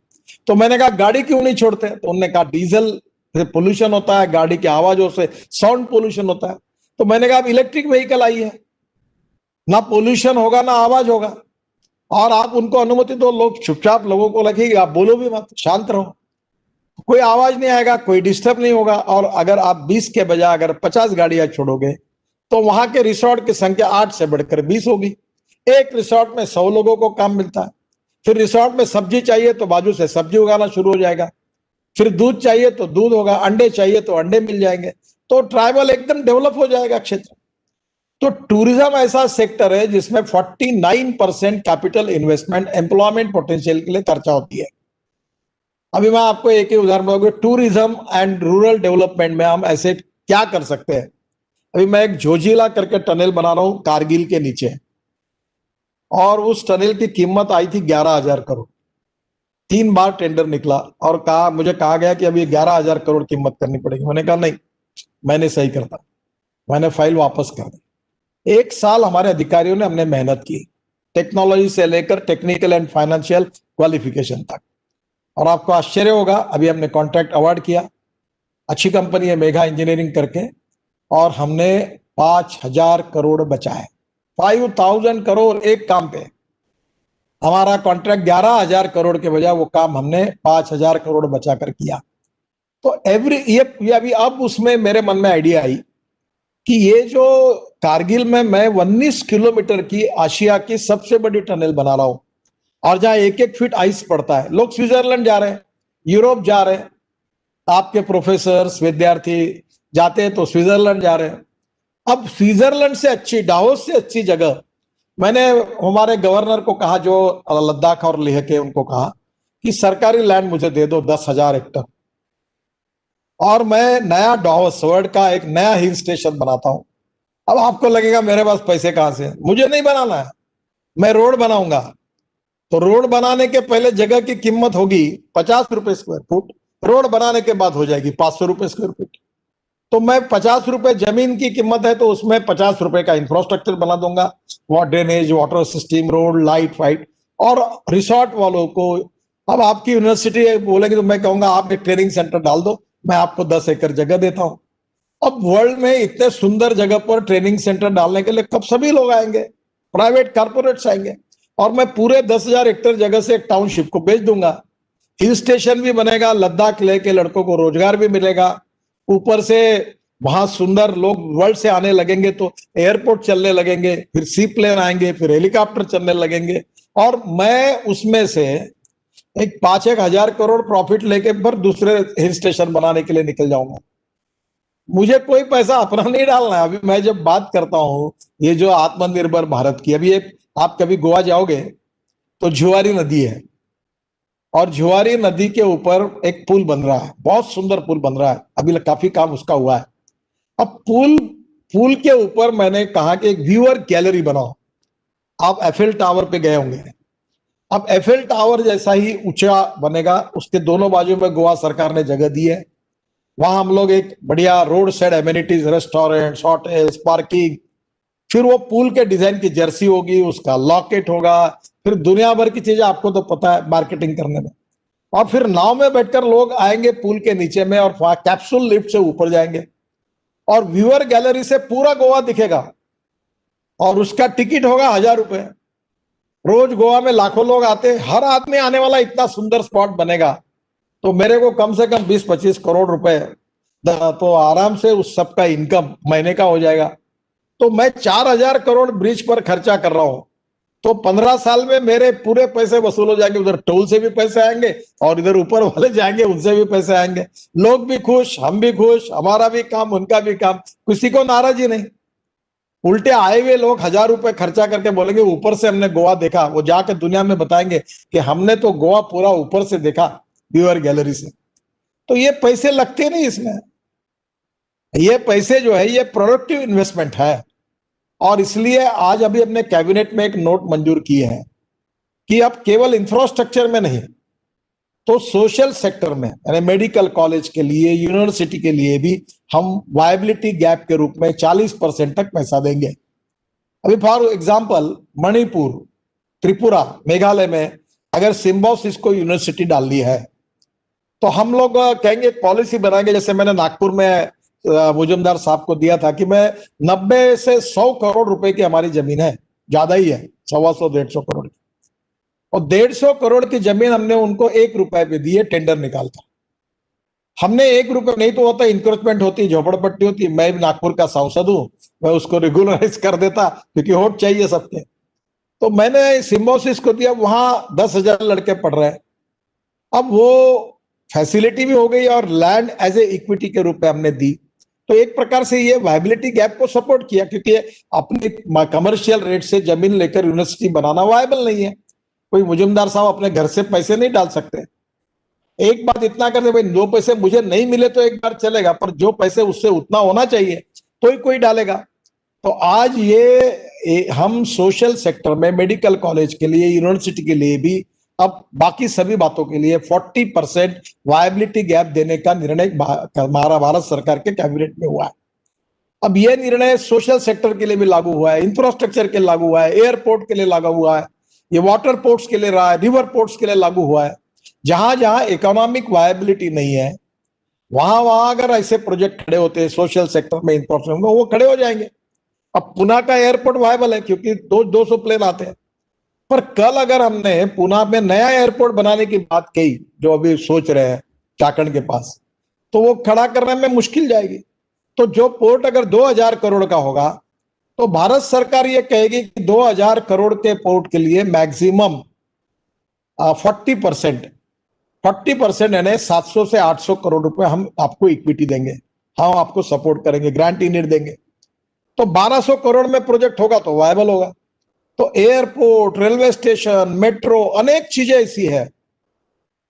[SPEAKER 4] तो मैंने कहा गाड़ी क्यों नहीं छोड़ते, तो उन्होंने कहा डीजल से पोल्यूशन होता है, गाड़ी की आवाजों से साउंड पोल्यूशन होता है। तो मैंने कहा अब इलेक्ट्रिक व्हीकल आई है, ना पोल्यूशन होगा ना आवाज होगा, और आप उनको अनुमति दो, लोग चुपचाप, लोगों को लगेगा आप बोलो भी मत, शांत रहो, कोई आवाज नहीं आएगा, कोई डिस्टर्ब नहीं होगा। और अगर आप 20 के बजाय अगर 50 गाड़ियां छोड़ोगे तो वहां के रिसोर्ट की संख्या 8 से बढ़कर 20 होगी। एक रिसोर्ट में 100 लोगों को काम मिलता है। फिर रिसोर्ट में सब्जी चाहिए तो बाजू से सब्जी उगाना शुरू हो जाएगा, फिर दूध चाहिए तो दूध होगा, अंडे चाहिए तो अंडे मिल जाएंगे। तो ट्राइबल एकदम डेवलप हो जाएगा क्षेत्र। तो टूरिज्म ऐसा सेक्टर है जिसमें 49% कैपिटल इन्वेस्टमेंट एम्प्लॉयमेंट पोटेंशियल के लिए खर्चा होती है। अभी मैं आपको एक ही उदाहरण बताऊंगा, टूरिज्म एंड रूरल डेवलपमेंट में हम ऐसे क्या कर सकते हैं। अभी मैं एक जोजिला करके टनल बना रहा हूं कारगिल के नीचे, और उस टनल की कीमत आई थी 11,000 करोड़। 3 बार टेंडर निकला और मुझे कहा गया कि अभी 11,000 करोड़ कीमत करनी पड़ेगी। मैंने कहा नहीं, मैंने सही करता, मैंने फाइल वापस कर दी। 1 साल हमारे अधिकारियों ने, हमने मेहनत की, टेक्नोलॉजी से लेकर टेक्निकल एंड फाइनेंशियल क्वालिफिकेशन तक। और आपको आश्चर्य होगा, अभी हमने कॉन्ट्रैक्ट अवार्ड किया, अच्छी कंपनी है मेघा इंजीनियरिंग करके, और हमने 5,000 करोड़ बचाए। 5,000 करोड़ एक काम पे। हमारा कॉन्ट्रैक्ट 11,000 करोड़ के बजाय वो काम हमने 5,000 करोड़ बचा कर किया। तो ये अभी अब उसमें मेरे मन में आइडिया आई कि ये जो कारगिल में मैं 19 किलोमीटर की आशिया की सबसे बड़ी टनल बना रहा हूं, और जहां 1-1 फीट आइस पड़ता है, लोग स्विट्जरलैंड जा रहे हैं, यूरोप जा रहे हैं, आपके प्रोफेसर्स विद्यार्थी जाते हैं तो स्विट्जरलैंड जा रहे हैं। अब स्विट्जरलैंड से अच्छी, डावोस से अच्छी जगह, मैंने हमारे गवर्नर को कहा जो लद्दाख और लेह के, उनको कहा कि सरकारी लैंड मुझे दे दो 10,000 हेक्टर, और मैं नया डावोस वर्ल्ड का एक नया हिल स्टेशन बनाता हूं। अब आपको लगेगा मेरे पास पैसे कहां से, मुझे नहीं बनाना है, मैं रोड बनाऊंगा। तो रोड बनाने के पहले जगह की कीमत होगी 50 रुपए स्क्वायर फुट, रोड बनाने के बाद हो जाएगी 500 रुपए स्क्वायर फुट। तो मैं 50 रुपए जमीन की कीमत है, तो उसमें 50 रुपए का इंफ्रास्ट्रक्चर बना दूंगा, drainage, water system, road, light fight. और रिसोर्ट वालों को, अब आपकी यूनिवर्सिटी बोलेगी तो मैं कहूंगा आप एक ट्रेनिंग सेंटर डाल दो, मैं आपको 10 एकड़ जगह देता हूं। अब वर्ल्ड में इतने सुंदर जगह पर ट्रेनिंग सेंटर डालने के लिए कब सभी लोग आएंगे, प्राइवेट कारपोरेट्स आएंगे, और मैं पूरे 10,000 हेक्टेयर जगह से एक टाउनशिप को बेच दूंगा। हिल स्टेशन भी बनेगा, लद्दाख लेह के लड़कों को रोजगार भी मिलेगा, ऊपर से वहां सुंदर लोग वर्ल्ड से आने लगेंगे तो एयरपोर्ट चलने लगेंगे, फिर सी प्लेन आएंगे, फिर हेलीकॉप्टर चलने लगेंगे, और मैं उसमें से एक 5-1 हजार करोड़ प्रॉफिट लेके फिर दूसरे हिल स्टेशन बनाने के लिए निकल जाऊंगा। मुझे कोई पैसा अपना नहीं डालना है। अभी मैं जब बात करता हूं ये जो आत्मनिर्भर भारत की, अभी एक आप कभी गोवा जाओगे तो जुआरी नदी है, और जुआरी नदी के ऊपर एक पुल बन रहा है, बहुत सुंदर पुल बन रहा है, अभी काफी काम उसका हुआ है। अब पुल के ऊपर मैंने कहा कि एक व्यूअर गैलरी बनाओ। आप एफएल टावर पे गए होंगे, अब एफएल टावर जैसा ही ऊंचा बनेगा, उसके दोनों बाजू में गोवा सरकार ने जगह दी है, वहां हम लोग एक बढ़िया road side amenities, restaurant, hotels, parking, फिर वो पुल के डिजाइन की जर्सी होगी, उसका लॉकेट होगा, फिर दुनिया भर की चीजें आपको तो पता है मार्केटिंग करने में। और फिर नाव में बैठकर लोग आएंगे पुल के नीचे में, और कैप्सूल लिफ्ट से ऊपर जाएंगे, और व्यूअर गैलरी से पूरा गोवा दिखेगा, और उसका टिकट होगा 1,000 रुपए। रोज गोवा में लाखों लोग आते हैं, हर आदमी आने वाला, इतना सुंदर स्पॉट बनेगा, तो मेरे को कम से कम 20-25 करोड़ रुपए तो आराम से उस सबका इनकम महीने का हो जाएगा। तो मैं 4,000 करोड़ ब्रिज पर खर्चा कर रहा हूं, तो 15 साल में मेरे पूरे पैसे वसूल हो जाएंगे। उधर टोल से भी पैसे आएंगे, और इधर ऊपर वाले जाएंगे उनसे भी पैसे आएंगे, लोग भी खुश, हम भी खुश, हमारा भी काम, उनका भी काम, किसी को नाराजी नहीं। उल्टे आए हुए लोग 1,000 रुपए खर्चा करके बोलेंगे ऊपर से हमने गोवा देखा, वो जाके दुनिया में बताएंगे कि हमने तो गोवा पूरा ऊपर से देखा व्यूअर गैलरी से। तो ये पैसे लगते नहीं इसमें, ये पैसे जो है ये प्रोडक्टिव इन्वेस्टमेंट है। और इसलिए आज अभी अपने कैबिनेट में एक नोट मंजूर किए हैं कि अब केवल इंफ्रास्ट्रक्चर में नहीं, तो सोशल सेक्टर में, यानी मेडिकल कॉलेज के लिए, यूनिवर्सिटी के लिए भी हम वायबिलिटी गैप के रूप में 40% तक पैसा देंगे। अभी फॉर एग्जांपल मणिपुर, त्रिपुरा, मेघालय में अगर सिम्बोसिस को यूनिवर्सिटी डालनी है, तो हम लोग कहेंगे पॉलिसी बनाएंगे, जैसे मैंने नागपुर में मुजुमदार साहब को दिया था कि मैं 90 से 100 करोड़ रुपए की हमारी जमीन है, ज्यादा ही है, 125-150 करोड़ की, और 150 करोड़ की जमीन हमने उनको 1 रुपए पे दी है टेंडर निकालकर। हमने 1 रुपए नहीं तो होता, इंक्रोचमेंट होती, झोपड़पट्टी होती, मैं नागपुर का सांसद हूं, मैं उसको रेगुलराइज कर देता, क्योंकि वोट चाहिए सबके। तो मैंने सिम्बोसिस को दिया, वहां 10,000 लड़के पढ़ रहे हैं। अब वो फैसिलिटी भी हो गई और लैंड एज ए इक्विटी के रूप में हमने दी, तो एक प्रकार से ये वायबिलिटी गैप को सपोर्ट किया, क्योंकि अपनी कमर्शियल रेट से जमीन लेकर यूनिवर्सिटी बनाना वायबल नहीं है। कोई मुजुमदार साहब अपने घर से पैसे नहीं डाल सकते। एक बात इतना करते, भाई 2 पैसे मुझे नहीं मिले तो एक बार चलेगा, पर जो पैसे उससे उतना होना चाहिए तो ही कोई डालेगा। तो आज ये हम सोशल सेक्टर में, मेडिकल कॉलेज के लिए, यूनिवर्सिटी के लिए भी, अब बाकी सभी बातों के लिए 40% वायबिलिटी गैप देने का निर्णय हमारा भारत सरकार के कैबिनेट में हुआ है। अब यह निर्णय सोशल सेक्टर के लिए भी लागू हुआ है, इंफ्रास्ट्रक्चर के लिए लागू हुआ है, एयरपोर्ट के लिए लागू हुआ है, ये वाटर पोर्ट्स के लिए रहा है, रिवर पोर्ट्स के लिए लागू हुआ है। जहां जहां इकोनॉमिक वायबिलिटी नहीं है, वहां अगर ऐसे प्रोजेक्ट खड़े होते हैं सोशल सेक्टर में, इंफ्रास्ट्रक्चर में, वो खड़े हो जाएंगे। अब पुणे का एयरपोर्ट वायबल है क्योंकि 200 प्लेन आते हैं, पर कल अगर हमने पुणे में नया एयरपोर्ट बनाने की बात कही, जो अभी सोच रहे हैं चाकण के पास, तो वो खड़ा करने में मुश्किल जाएगी। तो जो पोर्ट अगर 2,000 करोड़ का होगा, तो भारत सरकार ये कहेगी कि 2,000 करोड़ के पोर्ट के लिए मैक्सिमम 40% यानी 700 से 800 करोड़ रुपए हम आपको इक्विटी देंगे, हम आपको सपोर्ट करेंगे, ग्रांट यूनिट देंगे। तो 1200 करोड़ में प्रोजेक्ट होगा तो वायबल होगा। तो एयरपोर्ट, रेलवे स्टेशन, मेट्रो, अनेक चीजें ऐसी है।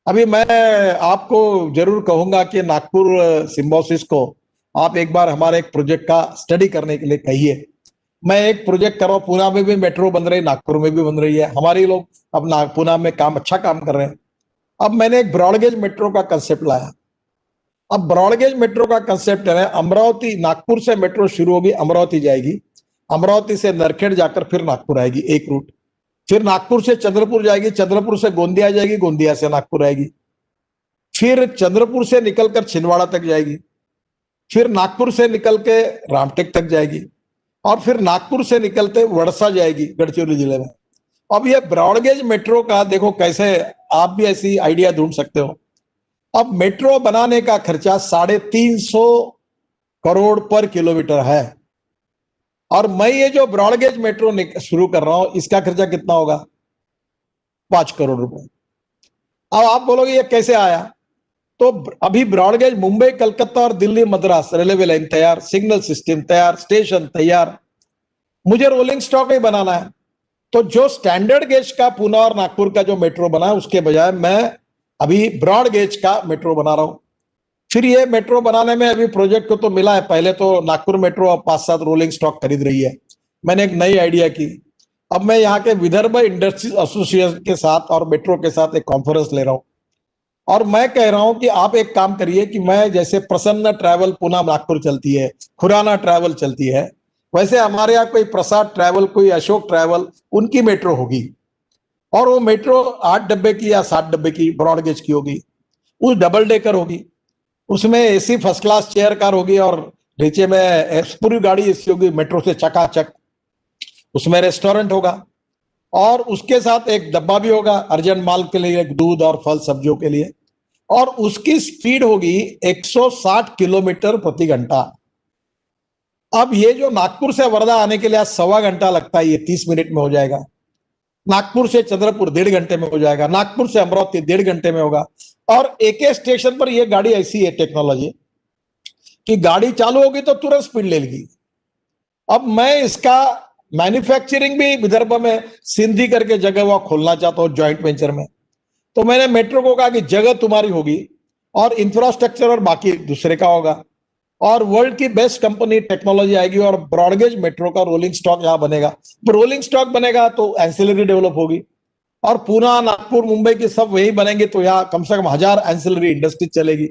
[SPEAKER 4] अभी मैं आपको जरूर कहूंगा कि नागपुर सिम्बोसिस को आप एक बार हमारे एक प्रोजेक्ट का स्टडी करने के लिए कहिए। मैं एक प्रोजेक्ट कर रहा हूं, पुणे में भी मेट्रो बन रही है, नागपुर में भी बन रही है, हमारे लोग अब पुणे में अच्छा काम कर रहे हैं। अब मैंने एक ब्रॉडगेज मेट्रो का कंसेप्ट लाया। अब ब्रॉडगेज मेट्रो का कंसेप्ट है, अमरावती, नागपुर से मेट्रो शुरू होगी, अमरावती जाएगी, अमरावती से नरखेड़ जाकर फिर नागपुर आएगी एक रूट, फिर नागपुर से चंद्रपुर जाएगी, चंद्रपुर से गोंदिया जाएगी, गोंदिया से नागपुर आएगी, फिर चंद्रपुर से निकलकर छिंदवाड़ा तक जाएगी, फिर नागपुर से निकल के रामटेक तक जाएगी, और फिर नागपुर से निकलते वड़सा जाएगी गढ़चिरौली जिले में। अब ये ब्रॉडगेज मेट्रो का देखो कैसे आप भी ऐसी आइडिया ढूंढ सकते हो। अब मेट्रो बनाने का खर्चा 350 करोड़ पर किलोमीटर है, और मैं ये जो ब्रॉडगेज मेट्रो शुरू कर रहा हूं इसका खर्चा कितना होगा? 5 करोड़ रुपए। अब आप बोलोगे ये कैसे आया? तो अभी ब्रॉडगेज मुंबई, कलकत्ता और दिल्ली मद्रास रेलवे लाइन तैयार, सिग्नल सिस्टम तैयार, स्टेशन तैयार, मुझे रोलिंग स्टॉक ही बनाना है। तो जो स्टैंडर्ड गेज का पुणे और नागपुर का जो मेट्रो बना है उसके बजाय मैं अभी ब्रॉड गेज का मेट्रो बना रहा हूं। फिर ये मेट्रो बनाने में अभी प्रोजेक्ट को तो मिला है, पहले तो नागपुर मेट्रो अब 5-7 रोलिंग स्टॉक खरीद रही है। मैंने एक नई आइडिया की, अब मैं यहाँ के विदर्भ इंडस्ट्रीज एसोसिएशन के साथ और मेट्रो के साथ एक कॉन्फ्रेंस ले रहा हूं, और मैं कह रहा हूं कि आप एक काम करिए कि मैं जैसे प्रसन्न ट्रैवल पुणे नागपुर चलती है, खुराना ट्रैवल चलती है, वैसे हमारे यहाँ कोई प्रसाद ट्रैवल, कोई अशोक ट्रैवल, उनकी मेट्रो होगी, और वो मेट्रो 8 डब्बे की या 7 डब्बे की ब्रॉडगेज की होगी, उस डबल डेकर होगी, उसमें AC first class chair car होगी, और नीचे में पूरी गाड़ी एसी होगी, मेट्रो से चकाचक, उसमें रेस्टोरेंट होगा, और उसके साथ एक डब्बा भी होगा अर्जेंट माल के लिए, दूध और फल सब्जियों के लिए, और उसकी स्पीड होगी 160 किलोमीटर प्रति घंटा। अब ये जो नागपुर से वर्धा आने के लिए आज 1.25 घंटा लगता है, ये 30 मिनट में हो जाएगा। नागपुर से चंद्रपुर 1.5 घंटे में हो जाएगा, नागपुर से अमरावती 1.5 घंटे में होगा। और एक स्टेशन पर ये गाड़ी ऐसी है टेक्नोलॉजी कि गाड़ी चालू होगी तो तुरंत स्पीड ले लेगी। अब मैं इसका मैन्युफैक्चरिंग भी विदर्भ में सिंधी करके जगह वहां खोलना चाहता हूं ज्वाइंट वेंचर में। तो मैंने मेट्रो को कहा कि जगह तुम्हारी होगी और इंफ्रास्ट्रक्चर और बाकी दूसरे का होगा, और वर्ल्ड की बेस्ट कंपनी टेक्नोलॉजी आएगी, और ब्रॉडगेज मेट्रो का रोलिंग स्टॉक यहां बनेगा। रोलिंग स्टॉक बनेगा तो एंसिलरी डेवलप होगी, और पुणे, नागपुर, मुंबई की सब वही बनेंगे, तो यहाँ कम से कम 1000 एंसिलरी इंडस्ट्री चलेगी।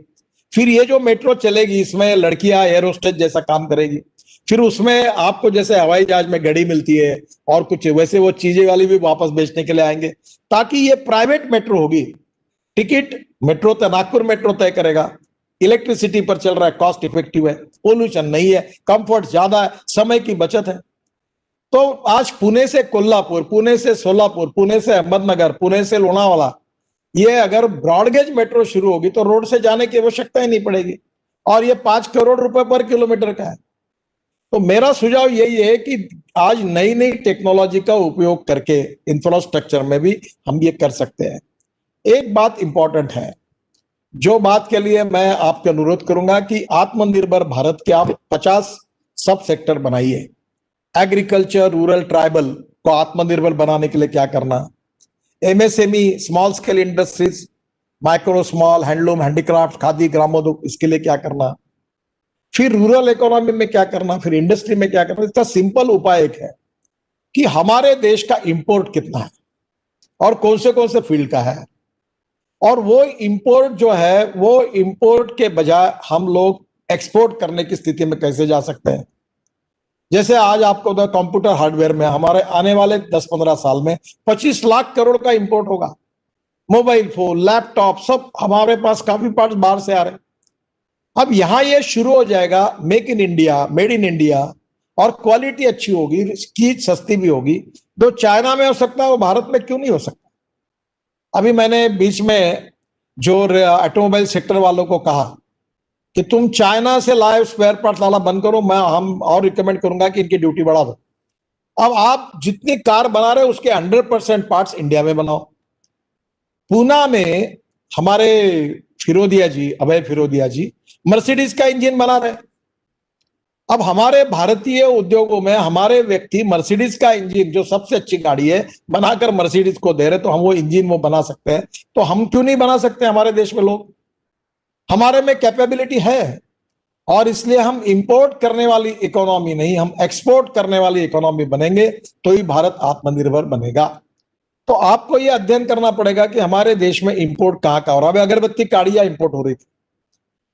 [SPEAKER 4] फिर ये जो मेट्रो चलेगी इसमें लड़कियां एयर होस्टेस जैसा काम करेगी, फिर उसमें आपको जैसे हवाई जहाज में घड़ी मिलती है और कुछ वैसे वो चीजें वाली भी वापस बेचने के लिए आएंगे, ताकि ये प्राइवेट मेट्रो होगी। टिकट मेट्रो तो नागपुर मेट्रो तय करेगा, इलेक्ट्रिसिटी पर चल रहा है, कॉस्ट इफेक्टिव है, पोल्यूशन नहीं है, कंफर्ट ज्यादा है, समय की बचत है। तो आज पुणे से कोल्हापुर, पुणे से सोलापुर, पुणे से अहमदनगर, पुणे से लोनावाला, ये अगर ब्रॉडगेज मेट्रो शुरू होगी तो रोड से जाने की आवश्यकता ही नहीं पड़ेगी, और ये 5 करोड़ रुपए पर किलोमीटर का है। तो मेरा सुझाव यही है कि आज नई नई टेक्नोलॉजी का उपयोग करके इंफ्रास्ट्रक्चर में भी हम ये कर सकते हैं। एक बात इंपॉर्टेंट है, जो बात के लिए मैं आपके अनुरोध करूंगा कि आत्मनिर्भर भारत के आप 50 सब सेक्टर बनाइए। एग्रीकल्चर, रूरल, ट्राइबल को आत्मनिर्भर बनाने के लिए क्या करना, MSME, small scale industries, micro small, handloom, handicraft, khadi, ग्रामोद्योग, इसके लिए क्या करना, फिर रूरल इकोनॉमी में क्या करना, फिर इंडस्ट्री में क्या करना। इसका सिंपल उपाय एक है कि हमारे देश का इंपोर्ट कितना है और कौन से फील्ड का है, और वो इंपोर्ट जो है वो इंपोर्ट के बजाय हम लोग एक्सपोर्ट करने की स्थिति में कैसे जा सकते हैं। जैसे आज आपको कंप्यूटर हार्डवेयर में हमारे आने वाले 10-15 साल में 25 लाख करोड़ का इंपोर्ट होगा। मोबाइल फोन, लैपटॉप, सब हमारे पास काफी पार्ट्स बाहर से आ रहे हैं। अब यहां ये शुरू हो जाएगा make in India, made in India, और क्वालिटी अच्छी होगी, चीज सस्ती भी होगी। जो चाइना में हो सकता है वो भारत में क्यों नहीं हो सकता। अभी मैंने बीच में जो ऑटोमोबाइल सेक्टर वालों को कहा कि तुम चाइना से लाए स्पेयर पार्ट लाना बंद करो, हम और रिकमेंड करूंगा कि इनकी ड्यूटी बढ़ा दो। अब आप जितनी कार बना रहे हो उसके 100% पार्ट्स इंडिया में बनाओ। पूना में हमारे फिरोदिया जी, अभय फिरोदिया जी मर्सिडीज का इंजन बना रहे। अब हमारे भारतीय उद्योगों में हमारे व्यक्ति मर्सिडीज का इंजन, जो सबसे अच्छी गाड़ी है, बनाकर मर्सिडीज को दे रहे, तो हम वो इंजन वो बना सकते हैं, तो हम क्यों नहीं बना सकते? हमारे देश में लोग, हमारे में कैपेबिलिटी है। और इसलिए हम इंपोर्ट करने वाली इकोनॉमी नहीं, हम एक्सपोर्ट करने वाली इकोनॉमी बनेंगे, तो ही भारत आत्मनिर्भर बनेगा। तो आपको ये अध्ययन करना पड़ेगा कि हमारे देश में इंपोर्ट कहाँ का हो रहा है। अगरबत्ती काड़ियां इंपोर्ट हो रही थी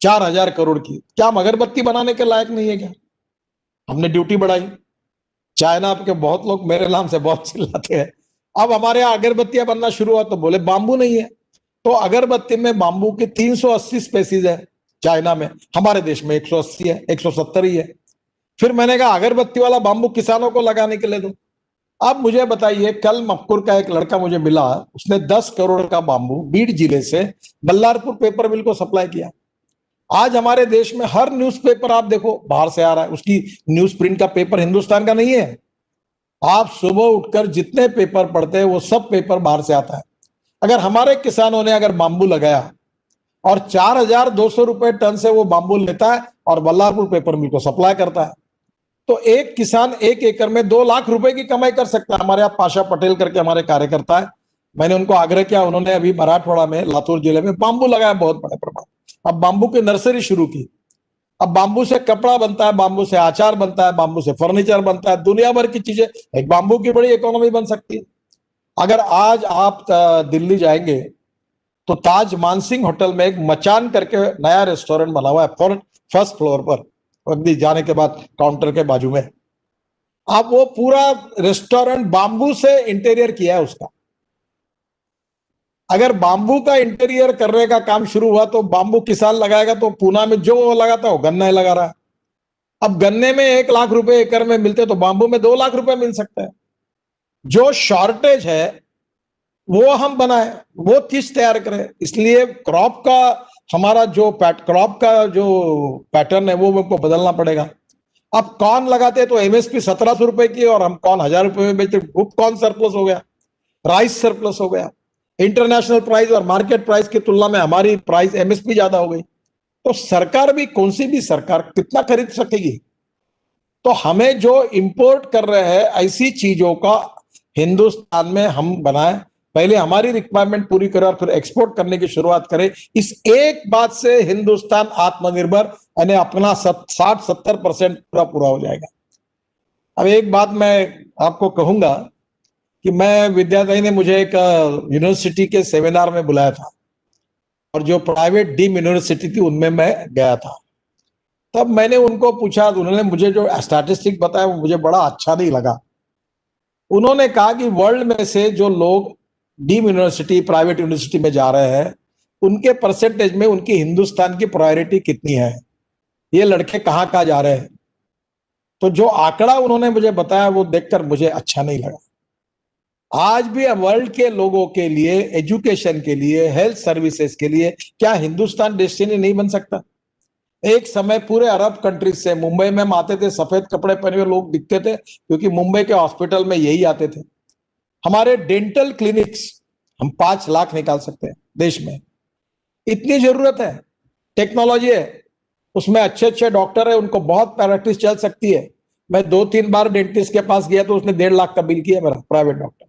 [SPEAKER 4] 4,000 करोड़ की, क्या हम अगरबत्ती बनाने के लायक नहीं है क्या? हमने ड्यूटी बढ़ाई। चाइना के बहुत लोग मेरे नाम से बहुत चिल्लाते हैं। अब हमारे यहाँ अगरबत्तियां बनना शुरू हुआ तो बोले बांबू नहीं है। तो अगरबत्ती में बांबू की 380 स्पेसीज है चाइना में, हमारे देश में 180 है, 170 ही है। फिर मैंने कहा अगरबत्ती वाला बांबू किसानों को लगाने के लिए दो। अब मुझे बताइए, कल मक्कुर का एक लड़का मुझे मिला, उसने 10 करोड़ का बांबू बीड जिले से बल्लारपुर पेपर मिल को सप्लाई किया। आज हमारे देश में हर न्यूज़पेपर आप देखो बाहर से आ रहा है, उसकी न्यूज प्रिंट का पेपर हिंदुस्तान का नहीं है। आप सुबह उठकर जितने पेपर पढ़ते हैं वो सब पेपर बाहर से आता है। अगर हमारे किसानों ने अगर बांबू लगाया और 4,200 रुपए टन से वो बांबू लेता है और बल्लारपुर पेपर मिल को सप्लाई करता है, तो एक किसान 1 एकड़ में 2 लाख रुपए की कमाई कर सकता है। हमारे यहाँ पाशा पटेल करके हमारे कार्यकर्ता है, मैंने उनको आग्रह किया, उन्होंने अभी मराठवाड़ा में लातूर जिले में बांबू लगाया बहुत बड़े प्रमाण। अब बांबू की नर्सरी शुरू की। अब बांबू से कपड़ा बनता है, बांबू से अचार बनता है, बांबू से फर्नीचर बनता है, दुनिया भर की चीजें, एक बांबू की बड़ी इकोनॉमी बन सकती है। अगर आज आप दिल्ली जाएंगे तो ताज मानसिंह होटल में एक मचान करके नया रेस्टोरेंट बना हुआ है, फर्स्ट फ्लोर पर, अगली जाने के बाद काउंटर के बाजू में। आप वो पूरा रेस्टोरेंट बांबू से इंटीरियर किया है उसका। अगर बांबू का इंटीरियर करने का काम शुरू हुआ तो बांबू किसान लगाएगा, तो पूना में जो वो लगाता है वो गन्ना ही लगा रहा है। अब गन्ने में 1 लाख रुपए एकड़ में मिलते तो बांबू में 2 लाख रुपए मिल सकता है। जो शॉर्टेज है वो हम बनाए, वो चीज तैयार करें। इसलिए क्रॉप का हमारा जो क्रॉप का जो पैटर्न है वो हमको बदलना पड़ेगा। अब कॉर्न लगाते तो एमएसपी 1,700 रुपए की और हम कॉर्न 1,000 रुपए में बेचते, खूब कॉर्न सरप्लस हो गया, राइस सरप्लस हो गया। इंटरनेशनल प्राइस और मार्केट प्राइस की तुलना में हमारी प्राइस एमएसपी ज्यादा हो गई। तो सरकार भी, कौन सी भी सरकार कितना खरीद सकेगी? तो हमें जो इंपोर्ट कर रहे हैं ऐसी चीजों का हिंदुस्तान में हम बनाएं, पहले हमारी रिक्वायरमेंट पूरी करें और फिर एक्सपोर्ट करने की शुरुआत करें। इस एक बात से हिंदुस्तान आत्मनिर्भर यानी अपना 60-70% पूरा हो जाएगा। अब एक बात मैं आपको कहूंगा कि मैं, विद्यादाई ने मुझे एक यूनिवर्सिटी के सेमिनार में बुलाया था और जो प्राइवेट डीम यूनिवर्सिटी थी उनमें मैं गया था। तब मैंने उनको पूछा, उन्होंने मुझे जो स्टैटिस्टिक बताया वो मुझे बड़ा अच्छा नहीं लगा। उन्होंने कहा कि वर्ल्ड में से जो लोग डीम यूनिवर्सिटी, प्राइवेट यूनिवर्सिटी में जा रहे हैं, उनके परसेंटेज में उनकी हिंदुस्तान की प्रायोरिटी कितनी है, ये लड़के कहाँ कहाँ जा रहे हैं। तो जो आंकड़ा उन्होंने मुझे बताया वो देखकर मुझे अच्छा नहीं लगा। आज भी वर्ल्ड के लोगों के लिए, एजुकेशन के लिए, हेल्थ सर्विसेज के लिए क्या हिंदुस्तान डेस्टिनी नहीं बन सकता? एक समय पूरे अरब कंट्रीज से मुंबई में हम आते थे, सफेद कपड़े पहने हुए लोग दिखते थे क्योंकि मुंबई के हॉस्पिटल में यही आते थे। हमारे डेंटल क्लिनिक्स हम 5 लाख निकाल सकते हैं देश में, इतनी जरूरत है। टेक्नोलॉजी है, उसमें अच्छे अच्छे डॉक्टर है, उनको बहुत प्रैक्टिस चल सकती है। मैं 2-3 बार डेंटिस्ट के पास गया तो उसने 1.5 लाख का बिल किया मेरा, प्राइवेट डॉक्टर,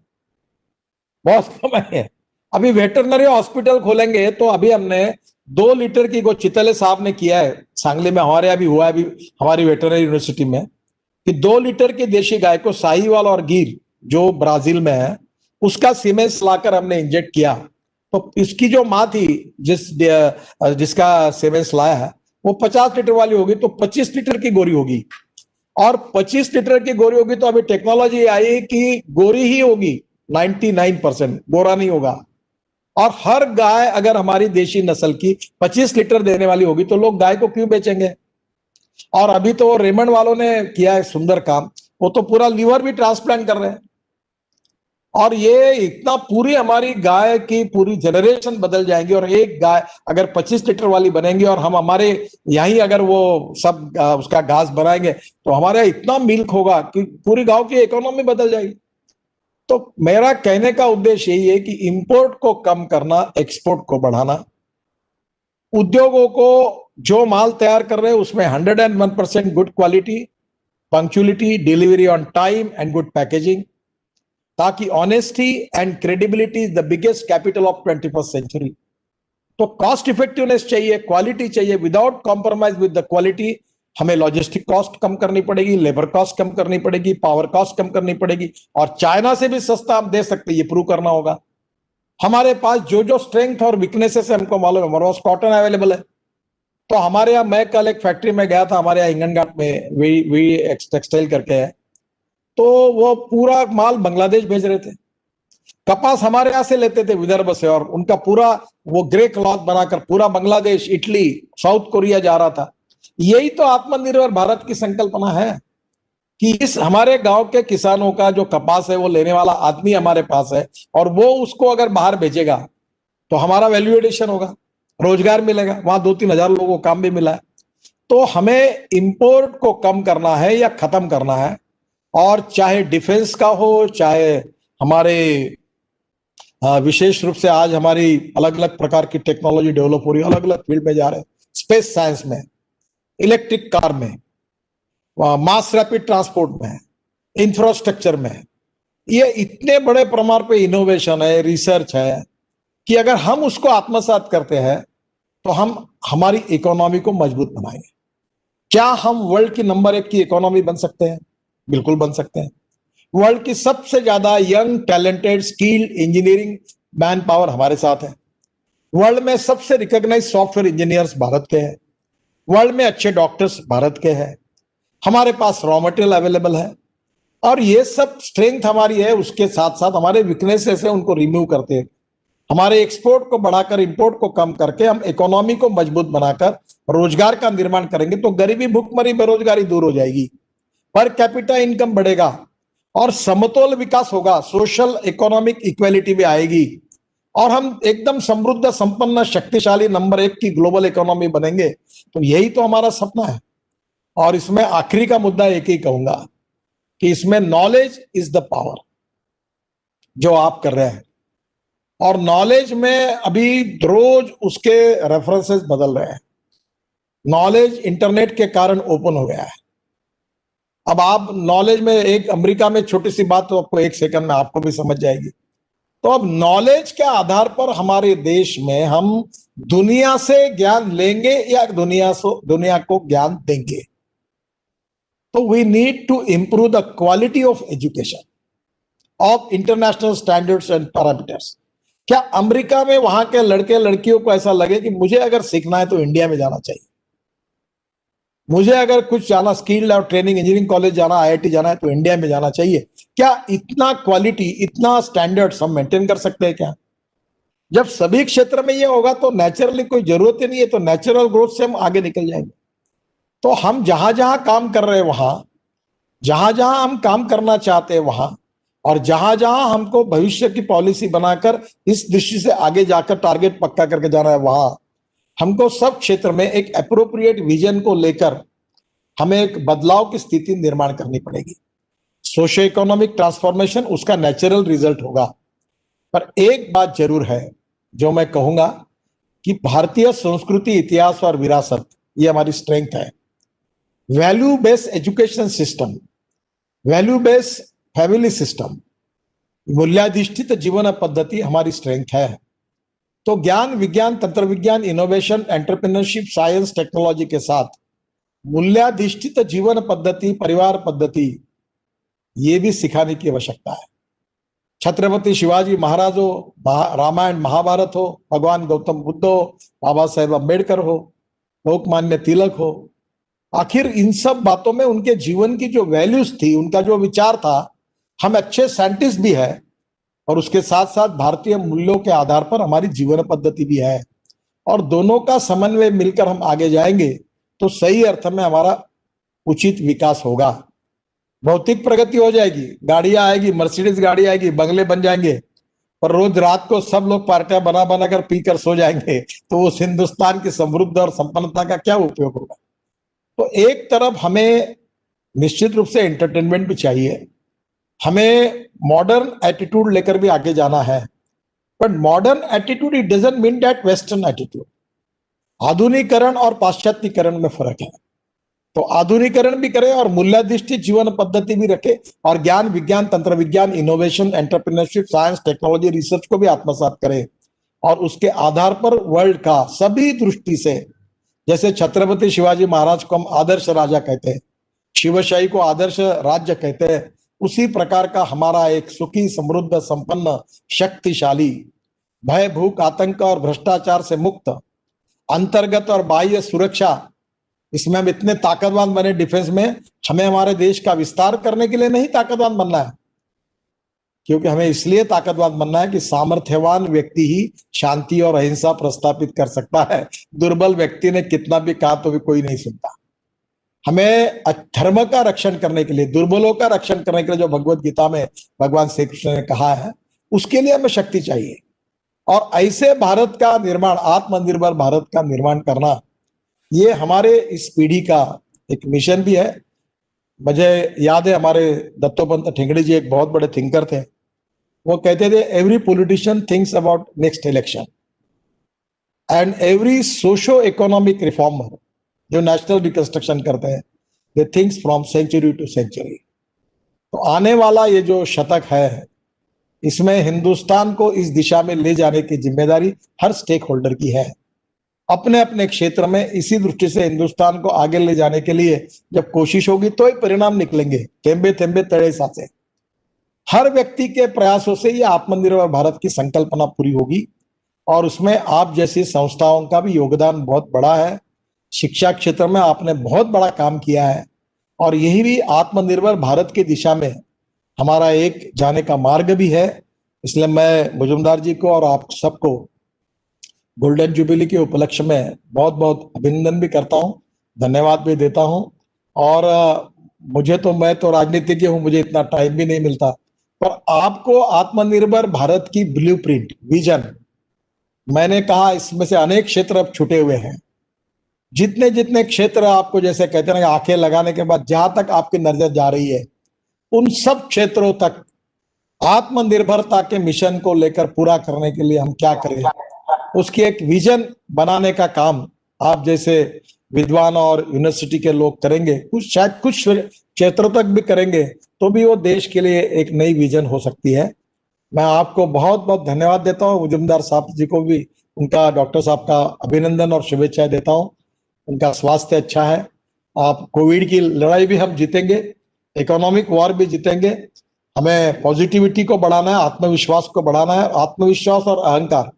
[SPEAKER 4] बहुत कम है। अभी वेटरनरी हॉस्पिटल खोलेंगे तो अभी हमने 2 लीटर की, वो चितले साहब ने किया है सांगली में, हमारे अभी हुआ है अभी हमारी वेटरनरी यूनिवर्सिटी में, कि 2 लीटर की देशी गाय को साहीवाल और गिर जो ब्राजील में है उसका सीमेंस लाकर हमने इंजेक्ट किया। तो इसकी जो माँ थी जिसका सीमेंस लाया है वो 50 लीटर वाली होगी तो 25 लीटर की गोरी होगी, और 25 लीटर की गोरी होगी तो अभी टेक्नोलॉजी आई कि गोरी ही होगी, 99% गोरा नहीं होगा। और हर गाय अगर हमारी देशी नस्ल की 25 लीटर देने वाली होगी तो लोग गाय को क्यों बेचेंगे? और अभी तो रेमंड वालों ने किया है सुंदर काम, वो तो पूरा लीवर भी ट्रांसप्लांट कर रहे हैं। और ये इतना, पूरी हमारी गाय की पूरी जनरेशन बदल जाएंगी। और एक गाय अगर 25 लीटर वाली बनेंगी और हम हमारे यहीं अगर वो सब उसका घास बनाएंगे तो हमारे इतना मिल्क होगा कि पूरी गांव की इकोनॉमी बदल जाएगी। तो मेरा कहने का उद्देश्य यही है कि इंपोर्ट को कम करना, एक्सपोर्ट को बढ़ाना। उद्योगों को जो माल तैयार कर रहे हैं उसमें 101% good quality, punctuality, delivery on time and good packaging, ताकि honesty and credibility is the biggest capital of 21st century. तो कॉस्ट इफेक्टिवनेस चाहिए, क्वालिटी चाहिए, without compromise with the quality. हमें लॉजिस्टिक कॉस्ट कम करनी पड़ेगी, लेबर कॉस्ट कम करनी पड़ेगी, पावर कॉस्ट कम करनी पड़ेगी, और चाइना से भी सस्ता हम दे सकते हैं, ये प्रूव करना होगा। हमारे पास जो जो स्ट्रेंथ और वीकनेसेस है हमको मालूम है। हमारे पास कॉटन अवेलेबल है, तो हमारे यहाँ, मैं कल एक फैक्ट्री में गया था, हमारे यहाँ हिंगनघाट में वी टेक्सटाइल करके है, तो वो पूरा माल बांग्लादेश भेज रहे थे। कपास हमारे यहाँ से लेते थे विदर्भ से, और उनका पूरा वो ग्रे क्लॉथ बनाकर पूरा बांग्लादेश, इटली, साउथ कोरिया जा रहा था। यही तो आत्मनिर्भर भारत की संकल्पना है कि इस हमारे गांव के किसानों का जो कपास है वो लेने वाला आदमी हमारे पास है, और वो उसको अगर बाहर भेजेगा तो हमारा वैल्यू एडिशन होगा, रोजगार मिलेगा, वहां 2-3 हजार लोगों को काम भी मिला है। तो हमें इंपोर्ट को कम करना है या खत्म करना है, और चाहे डिफेंस का हो, चाहे हमारे विशेष रूप से आज हमारी अलग अलग प्रकार की टेक्नोलॉजी डेवलप हो रही है, अलग अलग फील्ड में जा रहे हैं, स्पेस साइंस में, इलेक्ट्रिक कार में, मास रैपिड ट्रांसपोर्ट में, इंफ्रास्ट्रक्चर में। ये इतने बड़े प्रमाण पे इनोवेशन है, रिसर्च है, कि अगर हम उसको आत्मसात करते हैं तो हम हमारी इकोनॉमी को मजबूत बनाएंगे। क्या हम वर्ल्ड की नंबर 1 की इकोनॉमी बन सकते हैं? बिल्कुल बन सकते हैं। वर्ल्ड की सबसे ज्यादा young, talented, skilled engineering man power हमारे साथ है। वर्ल्ड में सबसे रिकॉग्नाइज सॉफ्टवेयर इंजीनियर्स भारत के हैं। वर्ल्ड में अच्छे डॉक्टर्स भारत के हैं। हमारे पास रॉ मटेरियल अवेलेबल है, और ये सब स्ट्रेंथ हमारी है। उसके साथ साथ हमारे वीकनेसेस है, उनको रिमूव करते हैं। हमारे एक्सपोर्ट को बढ़ाकर इंपोर्ट को कम करके हम इकोनॉमी को मजबूत बनाकर रोजगार का निर्माण करेंगे, तो गरीबी, भुखमरी, बेरोजगारी दूर हो जाएगी, पर कैपिटा इनकम बढ़ेगा, और समतोल विकास होगा, सोशल इकोनॉमिक इक्वेलिटी भी आएगी, और हम एकदम समृद्ध, संपन्न, शक्तिशाली नंबर 1 की ग्लोबल इकोनॉमी बनेंगे। तो यही तो हमारा सपना है। और इसमें आखिरी का मुद्दा एक ही कहूंगा कि इसमें नॉलेज इज द पावर, जो आप कर रहे हैं। और नॉलेज में अभी रोज उसके रेफरेंसेस बदल रहे हैं। नॉलेज इंटरनेट के कारण ओपन हो गया है। अब आप नॉलेज में, एक अमेरिका में छोटी सी बात तो आपको 1 सेकंड में आपको भी समझ जाएगी। तो अब नॉलेज के आधार पर हमारे देश में हम दुनिया से ज्ञान लेंगे या दुनिया को ज्ञान देंगे। तो we need to improve the quality of education of international standards and parameters. क्या अमेरिका में वहां के लड़के लड़कियों को ऐसा लगे कि मुझे अगर सीखना है तो इंडिया में जाना चाहिए, मुझे अगर कुछ जाना, स्किल और ट्रेनिंग, इंजीनियरिंग कॉलेज जाना, आईआईटी जाना है तो इंडिया में जाना चाहिए? क्या इतना क्वालिटी, इतना स्टैंडर्ड्स हम मेंटेन कर सकते हैं क्या? जब सभी क्षेत्र में ये होगा तो नेचुरली कोई जरूरत ही नहीं है, तो नेचुरल ग्रोथ से हम आगे निकल जाएंगे। तो हम जहां जहां काम कर रहे हैं वहां, जहां जहां हम काम करना चाहते हैं वहां, और जहां जहां हमको भविष्य की पॉलिसी बनाकर इस दृष्टि से आगे जाकर टारगेट पक्का करके जाना है, वहां हमको सब क्षेत्र में एक एप्रोप्रिएट विजन को लेकर हमें एक बदलाव की स्थिति निर्माण करनी पड़ेगी। सोशो इकोनॉमिक ट्रांसफॉर्मेशन उसका नेचुरल रिजल्ट होगा। पर एक बात जरूर है जो मैं कहूंगा कि भारतीय संस्कृति, इतिहास और विरासत, ये हमारी स्ट्रेंथ है। Value based education system, value based family system, मूल्याधिष्ठित जीवन पद्धति हमारी स्ट्रेंथ है। तो ज्ञान, विज्ञान, तंत्र विज्ञान, इनोवेशन, एंटरप्रेन्योरशिप, साइंस, टेक्नोलॉजी के साथ मूल्याधिष्ठित जीवन पद्धति, परिवार पद्धति, ये भी सिखाने की आवश्यकता है। छत्रपति शिवाजी महाराज हो, रामायण महाभारत हो, भगवान गौतम बुद्ध हो, बाबा साहेब अम्बेडकर हो, लोकमान्य तिलक हो, आखिर इन सब बातों में उनके जीवन की जो वैल्यूज थी, उनका जो विचार था, हम अच्छे साइंटिस्ट भी है, और उसके साथ साथ भारतीय मूल्यों के आधार पर हमारी जीवन पद्धति भी है, और दोनों का समन्वय मिलकर हम आगे जाएंगे तो सही अर्थ में हमारा उचित विकास होगा। भौतिक प्रगति हो जाएगी, गाड़ियां आएगी, मर्सिडीज गाड़ी आएगी, बंगले बन जाएंगे, पर रोज रात को सब लोग पार्टियां बना बनाकर पीकर सो जाएंगे, तो उस हिंदुस्तान की समृद्ध और संपन्नता का क्या उपयोग होगा? तो एक तरफ हमें निश्चित रूप से एंटरटेनमेंट भी चाहिए, हमें मॉडर्न एटीट्यूड लेकर भी आगे जाना है, but modern attitude it doesn't mean that western attitude. आधुनिकीकरण और पाश्चात्यकरण में फर्क है। तो आधुनिकीकरण भी करें और मूल्याधिष्ठित जीवन पद्धति भी रखे और ज्ञान विज्ञान तंत्र विज्ञान innovation entrepreneurship science technology research को भी आत्मसात करें और उसके आधार पर वर्ल्ड का सभी दृष्टि से, जैसे छत्रपति शिवाजी महाराज को हम आदर्श राजा कहते हैं, शिवशाही को आदर्श राज्य कहते हैं, उसी प्रकार का हमारा एक सुखी समृद्ध संपन्न शक्तिशाली भय भूख आतंक और भ्रष्टाचार से मुक्त अंतर्गत और बाह्य सुरक्षा, इसमें हम इतने ताकतवान बने डिफेंस में। हमें हमारे देश का विस्तार करने के लिए नहीं ताकतवान बनना है, क्योंकि हमें इसलिए ताकतवान बनना है कि सामर्थ्यवान व्यक्ति ही शांति और अहिंसा प्रस्थापित कर सकता है। दुर्बल व्यक्ति ने कितना भी कहा तो भी कोई नहीं सुनता। हमें धर्म का रक्षण करने के लिए, दुर्बलों का रक्षण करने के लिए जो भगवत गीता में भगवान श्री कृष्ण ने कहा है, उसके लिए हमें शक्ति चाहिए। और ऐसे भारत का निर्माण, आत्मनिर्भर भारत का निर्माण करना, ये हमारे इस पीढ़ी का एक मिशन भी है। मुझे याद है हमारे दत्तोपंत ठेंगड़ी जी एक बहुत बड़े थिंकर थे। वो कहते थे every politician thinks about next election and every socio economic reformer जो नेशनल रिकंस्ट्रक्शन करते हैं, they thinks from century to century. तो आने वाला ये जो शतक है, इसमें हिंदुस्तान को इस दिशा में ले जाने की जिम्मेदारी हर स्टेक होल्डर की है। अपने अपने क्षेत्र में इसी दृष्टि से हिंदुस्तान को आगे ले जाने के लिए जब कोशिश होगी तो ही परिणाम निकलेंगे। थेम्बे थेम्बे तड़े साथे। हर व्यक्ति के प्रयासों से ये आत्मनिर्भर भारत की संकल्पना पूरी होगी और उसमें आप जैसी संस्थाओं का भी योगदान बहुत बड़ा है। शिक्षा क्षेत्र में आपने बहुत बड़ा काम किया है और यही भी आत्मनिर्भर भारत की दिशा में हमारा एक जाने का मार्ग भी है। इसलिए मैं मुजुमदार जी को और आप सबको गोल्डन जुबिली के उपलक्ष्य में बहुत बहुत अभिनंदन भी करता हूं, धन्यवाद भी देता हूं। और मैं तो राजनीतिज्ञ हूं, मुझे इतना टाइम भी नहीं मिलता, पर आपको आत्मनिर्भर भारत की ब्लूप्रिंट विजन, मैंने कहा इसमें से अनेक क्षेत्र अब छूटे हुए हैं। जितने जितने क्षेत्र आपको जैसे कहते हैं ना, आंखें लगाने के बाद जहां तक आपकी नजर जा रही है, उन सब क्षेत्रों तक आत्मनिर्भरता के मिशन को लेकर पूरा करने के लिए हम क्या करें, उसकी एक विजन बनाने का काम आप जैसे विद्वान और यूनिवर्सिटी के लोग करेंगे। शायद कुछ क्षेत्रों तक भी करेंगे तो भी वो देश के लिए एक नई विजन हो सकती है। मैं आपको बहुत बहुत धन्यवाद देता हूँ। मुजुमदार साहब जी को भी, उनका डॉक्टर साहब का अभिनंदन और शुभेच्छाएं देता हूँ। उनका स्वास्थ्य अच्छा है। आप कोविड की लड़ाई भी हम जीतेंगे, इकोनॉमिक वॉर भी जीतेंगे। हमें पॉजिटिविटी को बढ़ाना है, आत्मविश्वास को बढ़ाना है। आत्मविश्वास और अहंकार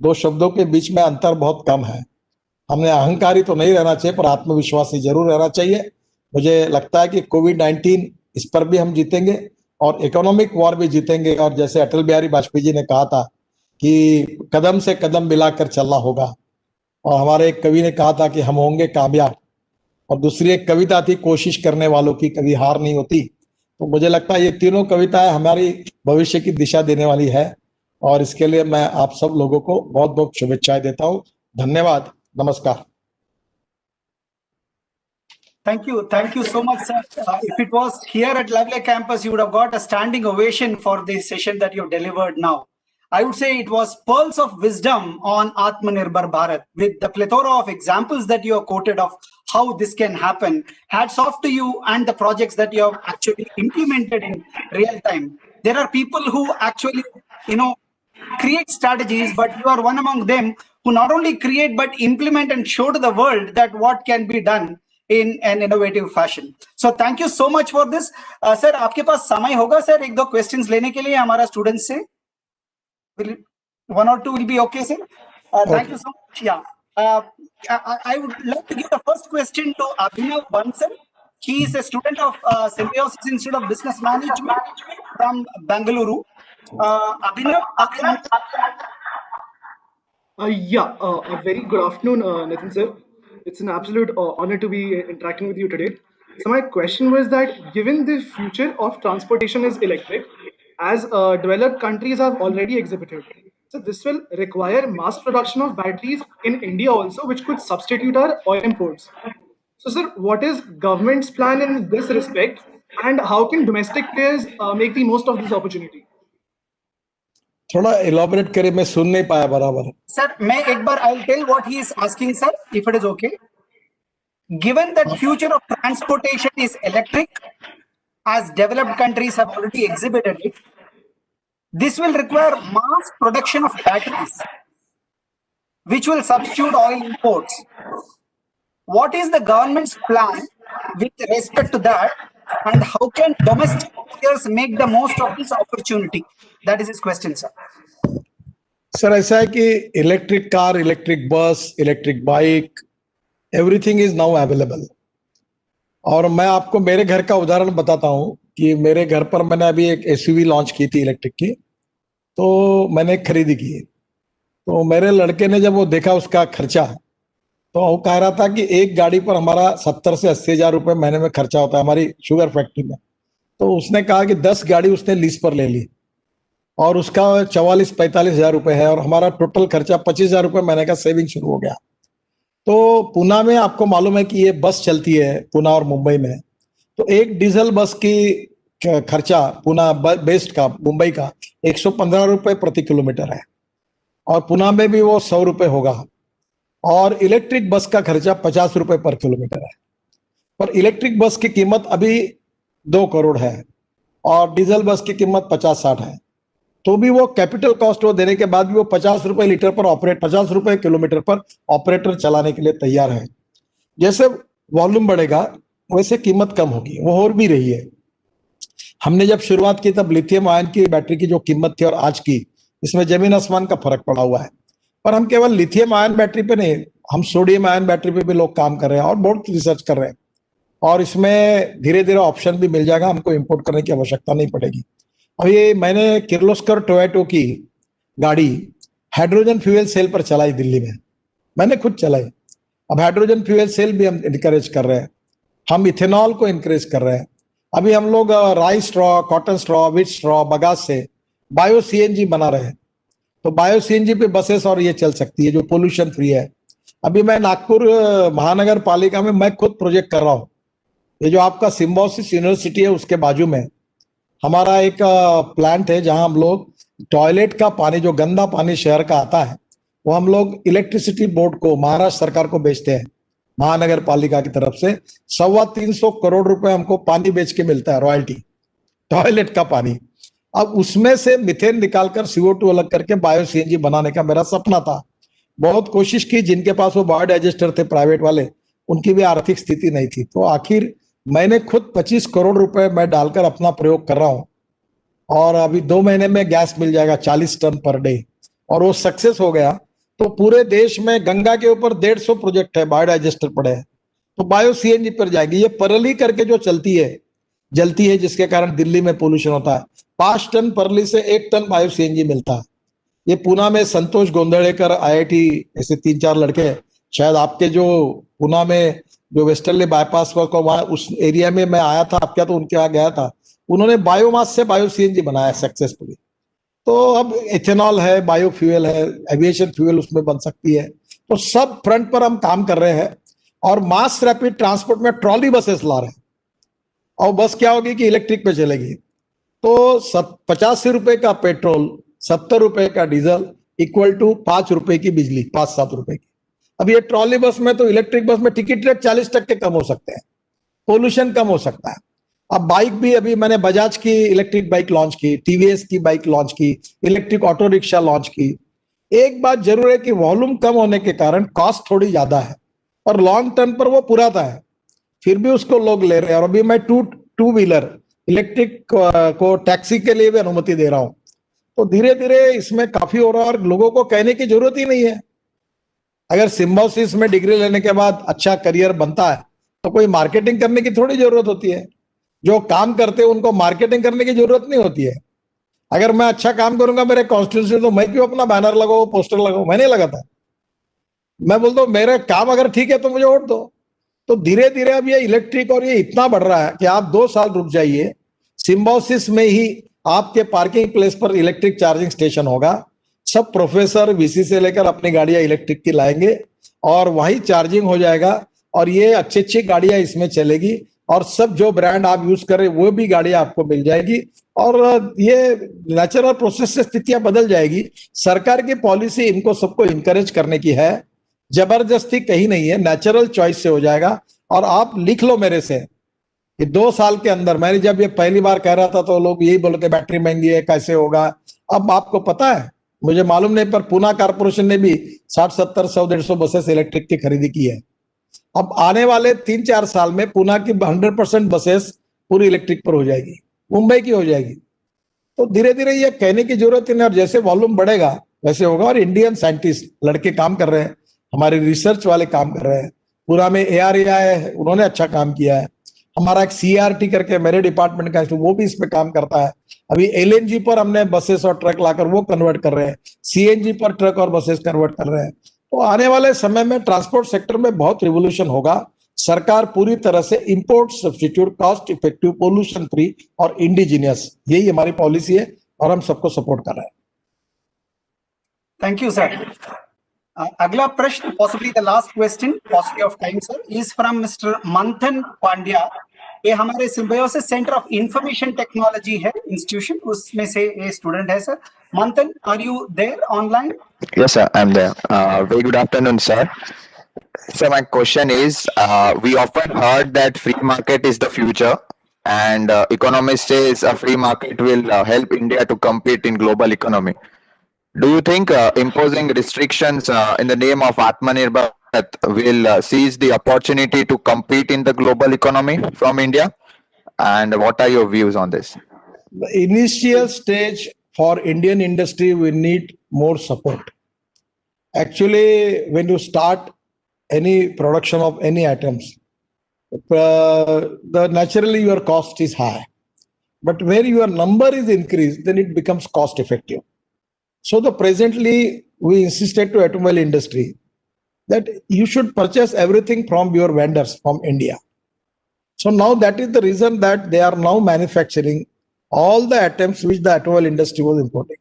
[SPEAKER 4] दो शब्दों के बीच में अंतर बहुत कम है। हमने अहंकारी तो नहीं रहना चाहिए, पर आत्मविश्वासी जरूर रहना चाहिए। मुझे लगता है कि कोविड-19 इस पर भी हम जीतेंगे और इकोनॉमिक वॉर भी जीतेंगे। और जैसे अटल बिहारी वाजपेयी जी ने कहा था कि कदम से कदम मिलाकर चलना होगा, और हमारे एक कवि ने कहा था कि हम होंगे कामयाब, और दूसरी एक कविता थी, कोशिश करने वालों की कभी हार नहीं होती। तो मुझे लगता है ये तीनों कविताएं हमारी भविष्य की दिशा देने वाली है और इसके लिए मैं आप सब लोगों को बहुत बहुत शुभेच्छाएं देता हूं। धन्यवाद, नमस्कार।
[SPEAKER 1] Thank you so much, sir. If it was here at Lavely campus, you would have got a standing ovation for this session that you delivered now. I would say it was pearls of wisdom on Atmanirbhar Bharat, with the plethora of examples that you have quoted of how this can happen. Hats off to you and the projects that you have actually implemented in real time. There are people who actually, create strategies, but you are one among them who not only create but implement and show to the world that what can be done in an innovative fashion. So thank you so much for this. Sir, आपके पास समय होगा सर एक दो questions लेने के लिए हमारा students से? One or two will be okay, sir? Thank you so much. Yeah. I would like to give the first question to Abhinav Bansal. He is a student of Symbiosis Institute of Business Management from Bangalore. Abhinav.
[SPEAKER 5] A very good afternoon, Nitin sir. It's an absolute honor to be interacting with you today. So my question was that given the future of transportation is electric, as developed countries have already exhibited, so this will require mass production of batteries in India also, which could substitute our oil imports. So sir, what is government's plan in this respect? And how can domestic players make the most of this opportunity?
[SPEAKER 4] थोड़ा इलाबोरेट करें, मैं सुन नहीं पाया बराबर.
[SPEAKER 1] Sir, मैं एक बार I'll tell what he is asking, sir, if it is okay. Given that future of transportation is electric, as developed countries have already exhibited it, this will require mass production of batteries, which will substitute oil imports. What is the government's plan with respect to that, and how can domestic players make the most of this opportunity? That is his question, sir.
[SPEAKER 4] Sir ऐसा है कि electric car, electric bus, electric bike, everything is now available. और मैं आपको मेरे घर का उदाहरण बताता हूं कि मेरे घर पर मैंने अभी एक एसयूवी लॉन्च की थी इलेक्ट्रिक की, तो मैंने खरीदी की. तो मेरे लड़के ने जब वो देखा उसका खर्चा, तो वो कह रहा था कि एक गाड़ी पर हमारा 70 से 80 हजार रुपए महीने में खर्चा होता है हमारी शुगर फैक्ट्री में. तो उसने कहा कि 10 गाड़ी उसने लीज पर ले ली और उसका 44-45 हजार रुपए है, और हमारा टोटल खर्चा 25 हजार रुपए महीने का सेविंग शुरू हो गया. तो पुणे में आपको मालूम है कि ये बस चलती है पुणे और मुंबई में, तो एक डीजल बस की खर्चा पुणे बेस्ड का मुंबई का 115 रुपए प्रति किलोमीटर है, और पुणे में भी वो 100 रुपए होगा. और इलेक्ट्रिक बस का खर्चा 50 रुपए पर किलोमीटर है. पर इलेक्ट्रिक बस की कीमत अभी 2 करोड़ है और डीजल बस की कीमत 50-60 है. तो भी वो कैपिटल कॉस्ट वो देने के बाद भी वो 50 रुपए लीटर पर ऑपरेट 50 रुपए किलोमीटर पर ऑपरेटर चलाने के लिए तैयार है. जैसे वॉल्यूम बढ़ेगा वैसे कीमत कम होगी, वो हो भी रही है. हमने जब शुरुआत की तब लिथियम आयन की बैटरी की जो कीमत थी और आज की, इसमें जमीन आसमान का फर्क पड़ा हुआ है. पर हम केवल लिथियम आयन बैटरी पे नहीं, हम सोडियम आयन बैटरी पे भी लोग काम कर रहे हैं और बहुत रिसर्च कर रहे हैं, और इसमें धीरे धीरे ऑप्शन भी मिल जाएगा, हमको इंपोर्ट करने की आवश्यकता नहीं पड़ेगी. और ये मैंने किर्लोस्कर टोयोटो की गाड़ी हाइड्रोजन फ्यूल सेल पर चलाई दिल्ली में, मैंने खुद चलाई. अब हाइड्रोजन फ्यूल सेल भी हम इनकरेज कर रहे हैं, हम इथेनॉल को इनकरेज कर रहे हैं. अभी हम लोग rice straw, cotton straw, wheat straw, bagasse से बायो सीएनजी बना रहे हैं. तो बायो सीएनजी पे बसेस और ये चल सकती है जो पोल्यूशन फ्री है. अभी मैं नागपुर महानगर पालिका में मैं खुद प्रोजेक्ट कर रहा हूँ. ये जो आपका सिम्बायोसिस यूनिवर्सिटी है उसके बाजू में हमारा एक प्लांट है जहां हम लोग टॉयलेट का पानी, जो गंदा पानी शहर का आता है, वो हम लोग इलेक्ट्रिसिटी बोर्ड को, महाराष्ट्र सरकार को बेचते हैं. महानगर पालिका की तरफ से 325 करोड़ रुपए हमको पानी बेच के मिलता है, रॉयल्टी, टॉयलेट का पानी. अब उसमें से मिथेन निकालकर CO2 अलग करके बायो सीएनजी बनाने का मेरा सपना था. बहुत कोशिश की, जिनके पास वो बायोडाइजेस्टर थे प्राइवेट वाले, उनकी भी आर्थिक स्थिति नहीं थी. तो आखिर मैंने खुद 25 करोड़ रुपए मैं डालकर अपना प्रयोग कर रहा हूं, और अभी 2 महीने में गैस मिल जाएगा 40 टन पर डे, और वो सक्सेस हो गया. तो पूरे देश में गंगा के ऊपर 150 प्रोजेक्ट है, बायोडाइजेस्टर पड़े हैं, तो बायो सीएनजी पर जाएगी. ये परली करके जो जलती है जिसके कारण दिल्ली में पोल्यूशन होता है, 5 टन परली से 1 टन बायो सीएनजी मिलता है. ये पुणे में संतोष गोंदड़ेकर IIT, ऐसे 3-4 लड़के, शायद आपके जो पुणे में जो वेस्टर्नली बाईपास को वहां उस एरिया में मैं आया था, अब क्या तो उनके यहाँ गया था, उन्होंने बायोमास से बायो सीएनजी बनाया सक्सेसफुली. तो अब इथेनॉल है, बायोफ्यूल है, एविएशन फ्यूल उसमें बन सकती है. तो सब फ्रंट पर हम काम कर रहे हैं, और मास रैपिड ट्रांसपोर्ट में ट्रॉली बसेस ला रहे हैं. और बस क्या होगी कि इलेक्ट्रिक पे चलेगी. तो 85 रुपए का पेट्रोल, 70 रुपए का डीजल इक्वल टू 5 रुपए की बिजली, 5-7 रुपए की. अब ये ट्रॉली बस में, तो इलेक्ट्रिक बस में टिकट रेट 40% कम हो सकते हैं, पोल्यूशन कम हो सकता है. अब बाइक भी, अभी मैंने बजाज की इलेक्ट्रिक बाइक लॉन्च की, TVS की बाइक लॉन्च की, इलेक्ट्रिक ऑटो रिक्शा लॉन्च की. एक बात जरूर है कि वॉल्यूम कम होने के कारण कॉस्ट थोड़ी ज्यादा है, और लॉन्ग टर्म पर वो पुराता है, फिर भी उसको लोग ले रहे हैं. और अभी मैं टू व्हीलर इलेक्ट्रिक को टैक्सी के लिए भी अनुमति दे रहा हूं. तो धीरे धीरे इसमें काफी हो रहा है, और लोगों को कहने की जरूरत ही नहीं है. अगर सिम्बायोसिस में डिग्री लेने के बाद अच्छा करियर बनता है तो कोई मार्केटिंग करने की थोड़ी जरूरत होती है. जो काम करते हैं उनको मार्केटिंग करने की जरूरत नहीं होती है. अगर मैं अच्छा काम करूंगा मेरे कॉन्स्टिट्यूंसी, तो मैं क्यों अपना बैनर लगाऊं, पोस्टर लगाऊं? मैं नहीं लगाता. मैं बोलता हूं मेरा काम अगर ठीक है तो मुझे वोट दो. तो धीरे धीरे अब ये इलेक्ट्रिक और ये इतना बढ़ रहा है कि आप 2 साल रुक जाइए, सिम्बायोसिस में ही आपके पार्किंग प्लेस पर इलेक्ट्रिक चार्जिंग स्टेशन होगा. सब प्रोफेसर VC से लेकर अपनी गाड़ियां इलेक्ट्रिक की लाएंगे और वही चार्जिंग हो जाएगा, और ये अच्छी गाड़ियां इसमें चलेगी. और सब जो ब्रांड आप यूज कर रहे हैं वो भी गाड़ी आपको मिल जाएगी। और ये नेचुरल प्रोसेस से स्थितियां बदल जाएगी। सरकार की पॉलिसी इनको सबको इंकरेज करने की है, जबरदस्ती कहीं नहीं है, नेचुरल चॉइस से हो जाएगा। और आप लिख लो मेरे से कि 2 साल के अंदर, मैंने जब ये पहली बार कह रहा था तो लोग यही बोलते थे बैटरी महंगी है, कैसे होगा। अब आपको पता है, मुझे मालूम नहीं, पर पूना कारपोरेशन ने भी 60, 70, 100, 150 बसेस इलेक्ट्रिक की खरीदी की है। अब आने वाले 3-4 साल में पूना की 100% बसेस पूरी इलेक्ट्रिक पर हो जाएगी, मुंबई की हो जाएगी। तो धीरे धीरे ये कहने की जरूरत नहीं, और जैसे वॉल्यूम बढ़ेगा वैसे होगा। और इंडियन साइंटिस्ट लड़के काम कर रहे हैं, हमारे रिसर्च वाले काम कर रहे हैं। पूरा में ARAI है, उन्होंने अच्छा काम किया है। हमारा एक CRT करके मेरे डिपार्टमेंट का वो भी इस पे काम करता है। अभी LNG पर हमने बसेस और ट्रक लाकर वो कन्वर्ट कर रहे हैं, CNG पर ट्रक और बसेस कन्वर्ट कर रहे हैं। तो आने वाले समय में ट्रांसपोर्ट सेक्टर में बहुत रिवोल्यूशन होगा। सरकार पूरी तरह से import substitute, cost effective, pollution free और इंडिजिनियस, यही हमारी पॉलिसी है और हम सबको सपोर्ट कर रहे हैं।
[SPEAKER 1] Thank you sir. अगला प्रश्न, possibly the last question, possibly of time sir, is from mister Manthan Pandya. ये हमारे Symbiosis centre of information technology है इंस्टीट्यूशन, उसमें से ये स्टूडेंट है sir. Manthan, are you there online?
[SPEAKER 6] Yes, sir, I'm there. Very good afternoon, sir. So my question is, we often heard that free market is the future, and economists says a free market will help India to compete in global economy. Do you think imposing restrictions in the name of Atmanirbhar Bharat will seize the opportunity to compete in the global economy from India? And what are your views on this?
[SPEAKER 4] The initial stage for Indian industry, we need more support. Actually, when you start any production of any items, naturally your cost is high. But where your number is increased, then it becomes cost effective. So presently we insisted to automobile industry that you should purchase everything from your vendors from India. So now that is the reason that they are now manufacturing all the items which the automobile industry was importing.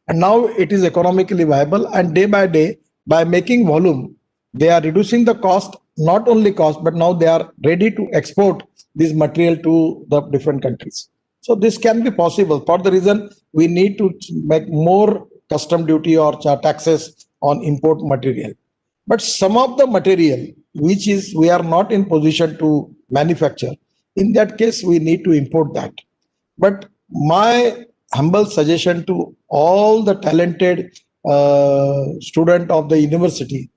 [SPEAKER 4] And now it is economically viable, and day by day, by making volume, they are reducing the cost, not only cost, but now they are ready to export this material to the different countries. So this can be possible. For the reason we need to make more custom duty or taxes on import material. But some of the material which is we are not in position to manufacture, in that case we need to import that. But my humble suggestion to all the talented student of the university,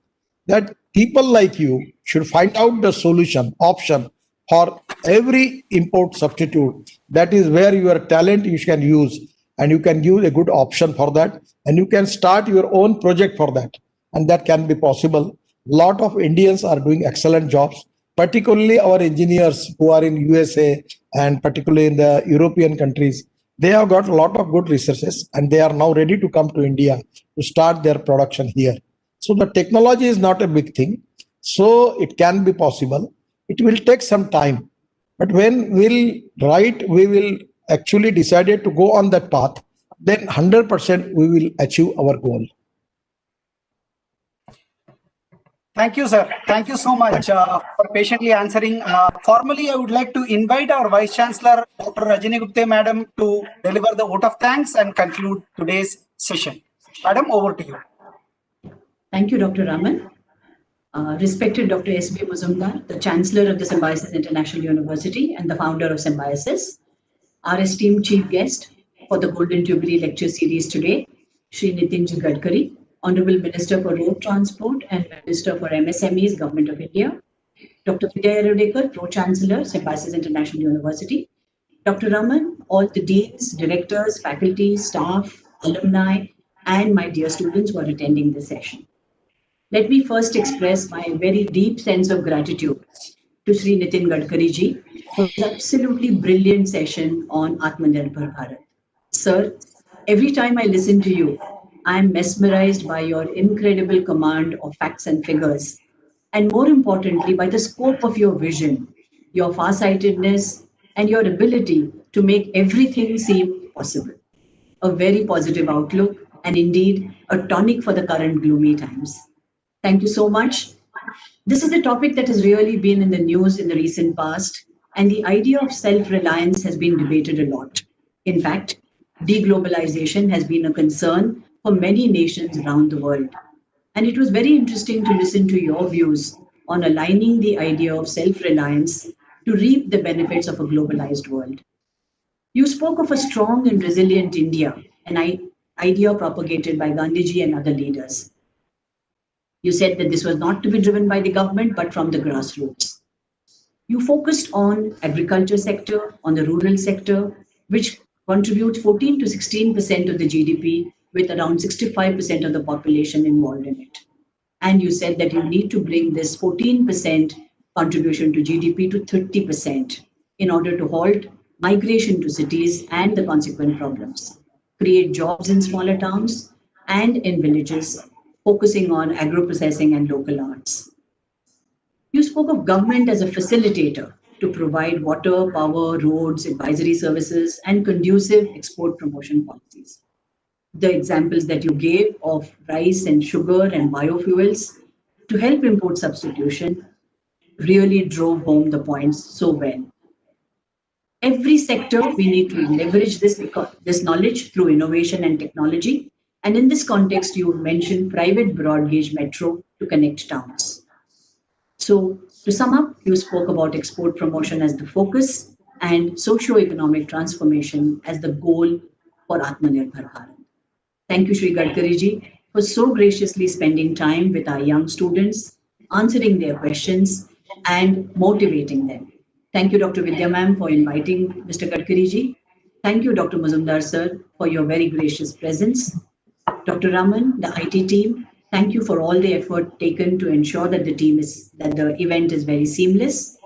[SPEAKER 4] that people like you should find out the solution, option for every import substitute. That is where your talent you can use, and you can use a good option for that, and you can start your own project for that, and that can be possible. Lot of Indians are doing excellent jobs, particularly our engineers who are in USA and particularly in the European countries. They have got a lot of good resources, and they are now ready to come to India to start their production here. So the technology is not a big thing, so it can be possible. It will take some time, but when we will actually decided to go on that path, then 100% we will achieve our goal.
[SPEAKER 1] Thank you, sir. Thank you so much for patiently answering. Formally, I would like to invite our Vice Chancellor, Dr. Rajini Gupte, Madam, to deliver the vote of thanks and conclude today's session. Madam, over to you.
[SPEAKER 7] Thank you, Dr. Raman. Respected Dr. S.B. Muzumdar, the Chancellor of the Symbiosis International University and the founder of Symbiosis, our esteemed chief guest for the Golden Jubilee Lecture Series today, Shri Nitin Gadkari, Honorable Minister for Road Transport and Minister for MSMEs, Government of India, Dr. Vidya Eravdekar, Pro-Chancellor, Symbiosis International University, Dr. Raman, all the deans, directors, faculty, staff, alumni, and my dear students who are attending this session. Let me first express my very deep sense of gratitude to Shri Nitin Gadkari ji for his absolutely brilliant session on Atmanirbhar Bharat. Sir, every time I listen to you, I am mesmerized by your incredible command of facts and figures, and more importantly, by the scope of your vision, your farsightedness, and your ability to make everything seem possible. A very positive outlook, and indeed a tonic for the current gloomy times. Thank you so much. This is a topic that has really been in the news in the recent past, and the idea of self-reliance has been debated a lot. In fact, deglobalization has been a concern for many nations around the world. And it was very interesting to listen to your views on aligning the idea of self-reliance to reap the benefits of a globalized world. You spoke of a strong and resilient India, an idea propagated by Gandhiji and other leaders. You said that this was not to be driven by the government, but from the grassroots. You focused on agriculture sector, on the rural sector, which contributes 14 to 16% of the GDP, with around 65% of the population involved in it. And you said that you need to bring this 14% contribution to GDP to 30% in order to halt migration to cities and the consequent problems, create jobs in smaller towns and in villages, focusing on agro-processing and local arts. You spoke of government as a facilitator to provide water, power, roads, advisory services, and conducive export promotion policies. The examples that you gave of rice and sugar and biofuels to help import substitution really drove home the points so well. Every sector, we need to leverage this knowledge through innovation and technology. And in this context, you mentioned private broad gauge metro to connect towns. So to sum up, you spoke about export promotion as the focus and socio-economic transformation as the goal for Atmanirbhar Bharat. Thank you, Shri Gadkari ji, for so graciously spending time with our young students, answering their questions and motivating them. Thank you, Dr. Vidya ma'am, for inviting Mr. Gadkari ji. Thank you, Dr. Muzumdar sir, for your very gracious presence. Dr. Raman, the IT team, thank you for all the effort taken to ensure that the event is very seamless.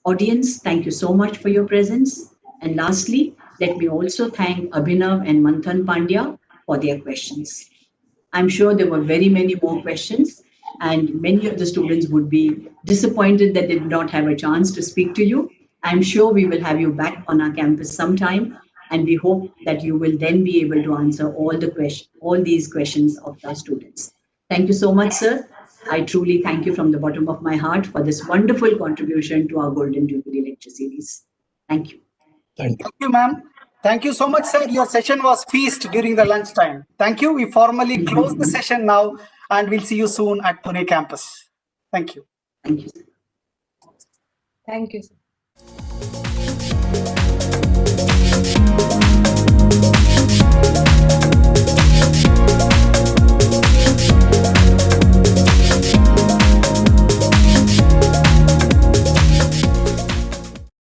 [SPEAKER 7] Audience, thank you so much for your presence. And lastly, let me also thank Abhinav and Manthan Pandya for their questions. I'm sure there were very many more questions, and many of the students would be disappointed that they did not have a chance to speak to you. I'm sure we will have you back on our campus sometime, and we hope that you will then be able to answer all these questions of our students. Thank you so much, sir. I truly thank you from the bottom of my heart for this wonderful contribution to our Golden Jubilee lecture series. Thank you.
[SPEAKER 4] Thank you.
[SPEAKER 1] Thank you, ma'am. Thank you so much, sir. Your session was feast during the lunchtime. Thank you. We formally close the session now, and we'll see you soon at Pune campus. Thank you.
[SPEAKER 7] Thank you, sir.
[SPEAKER 2] Thank you, sir.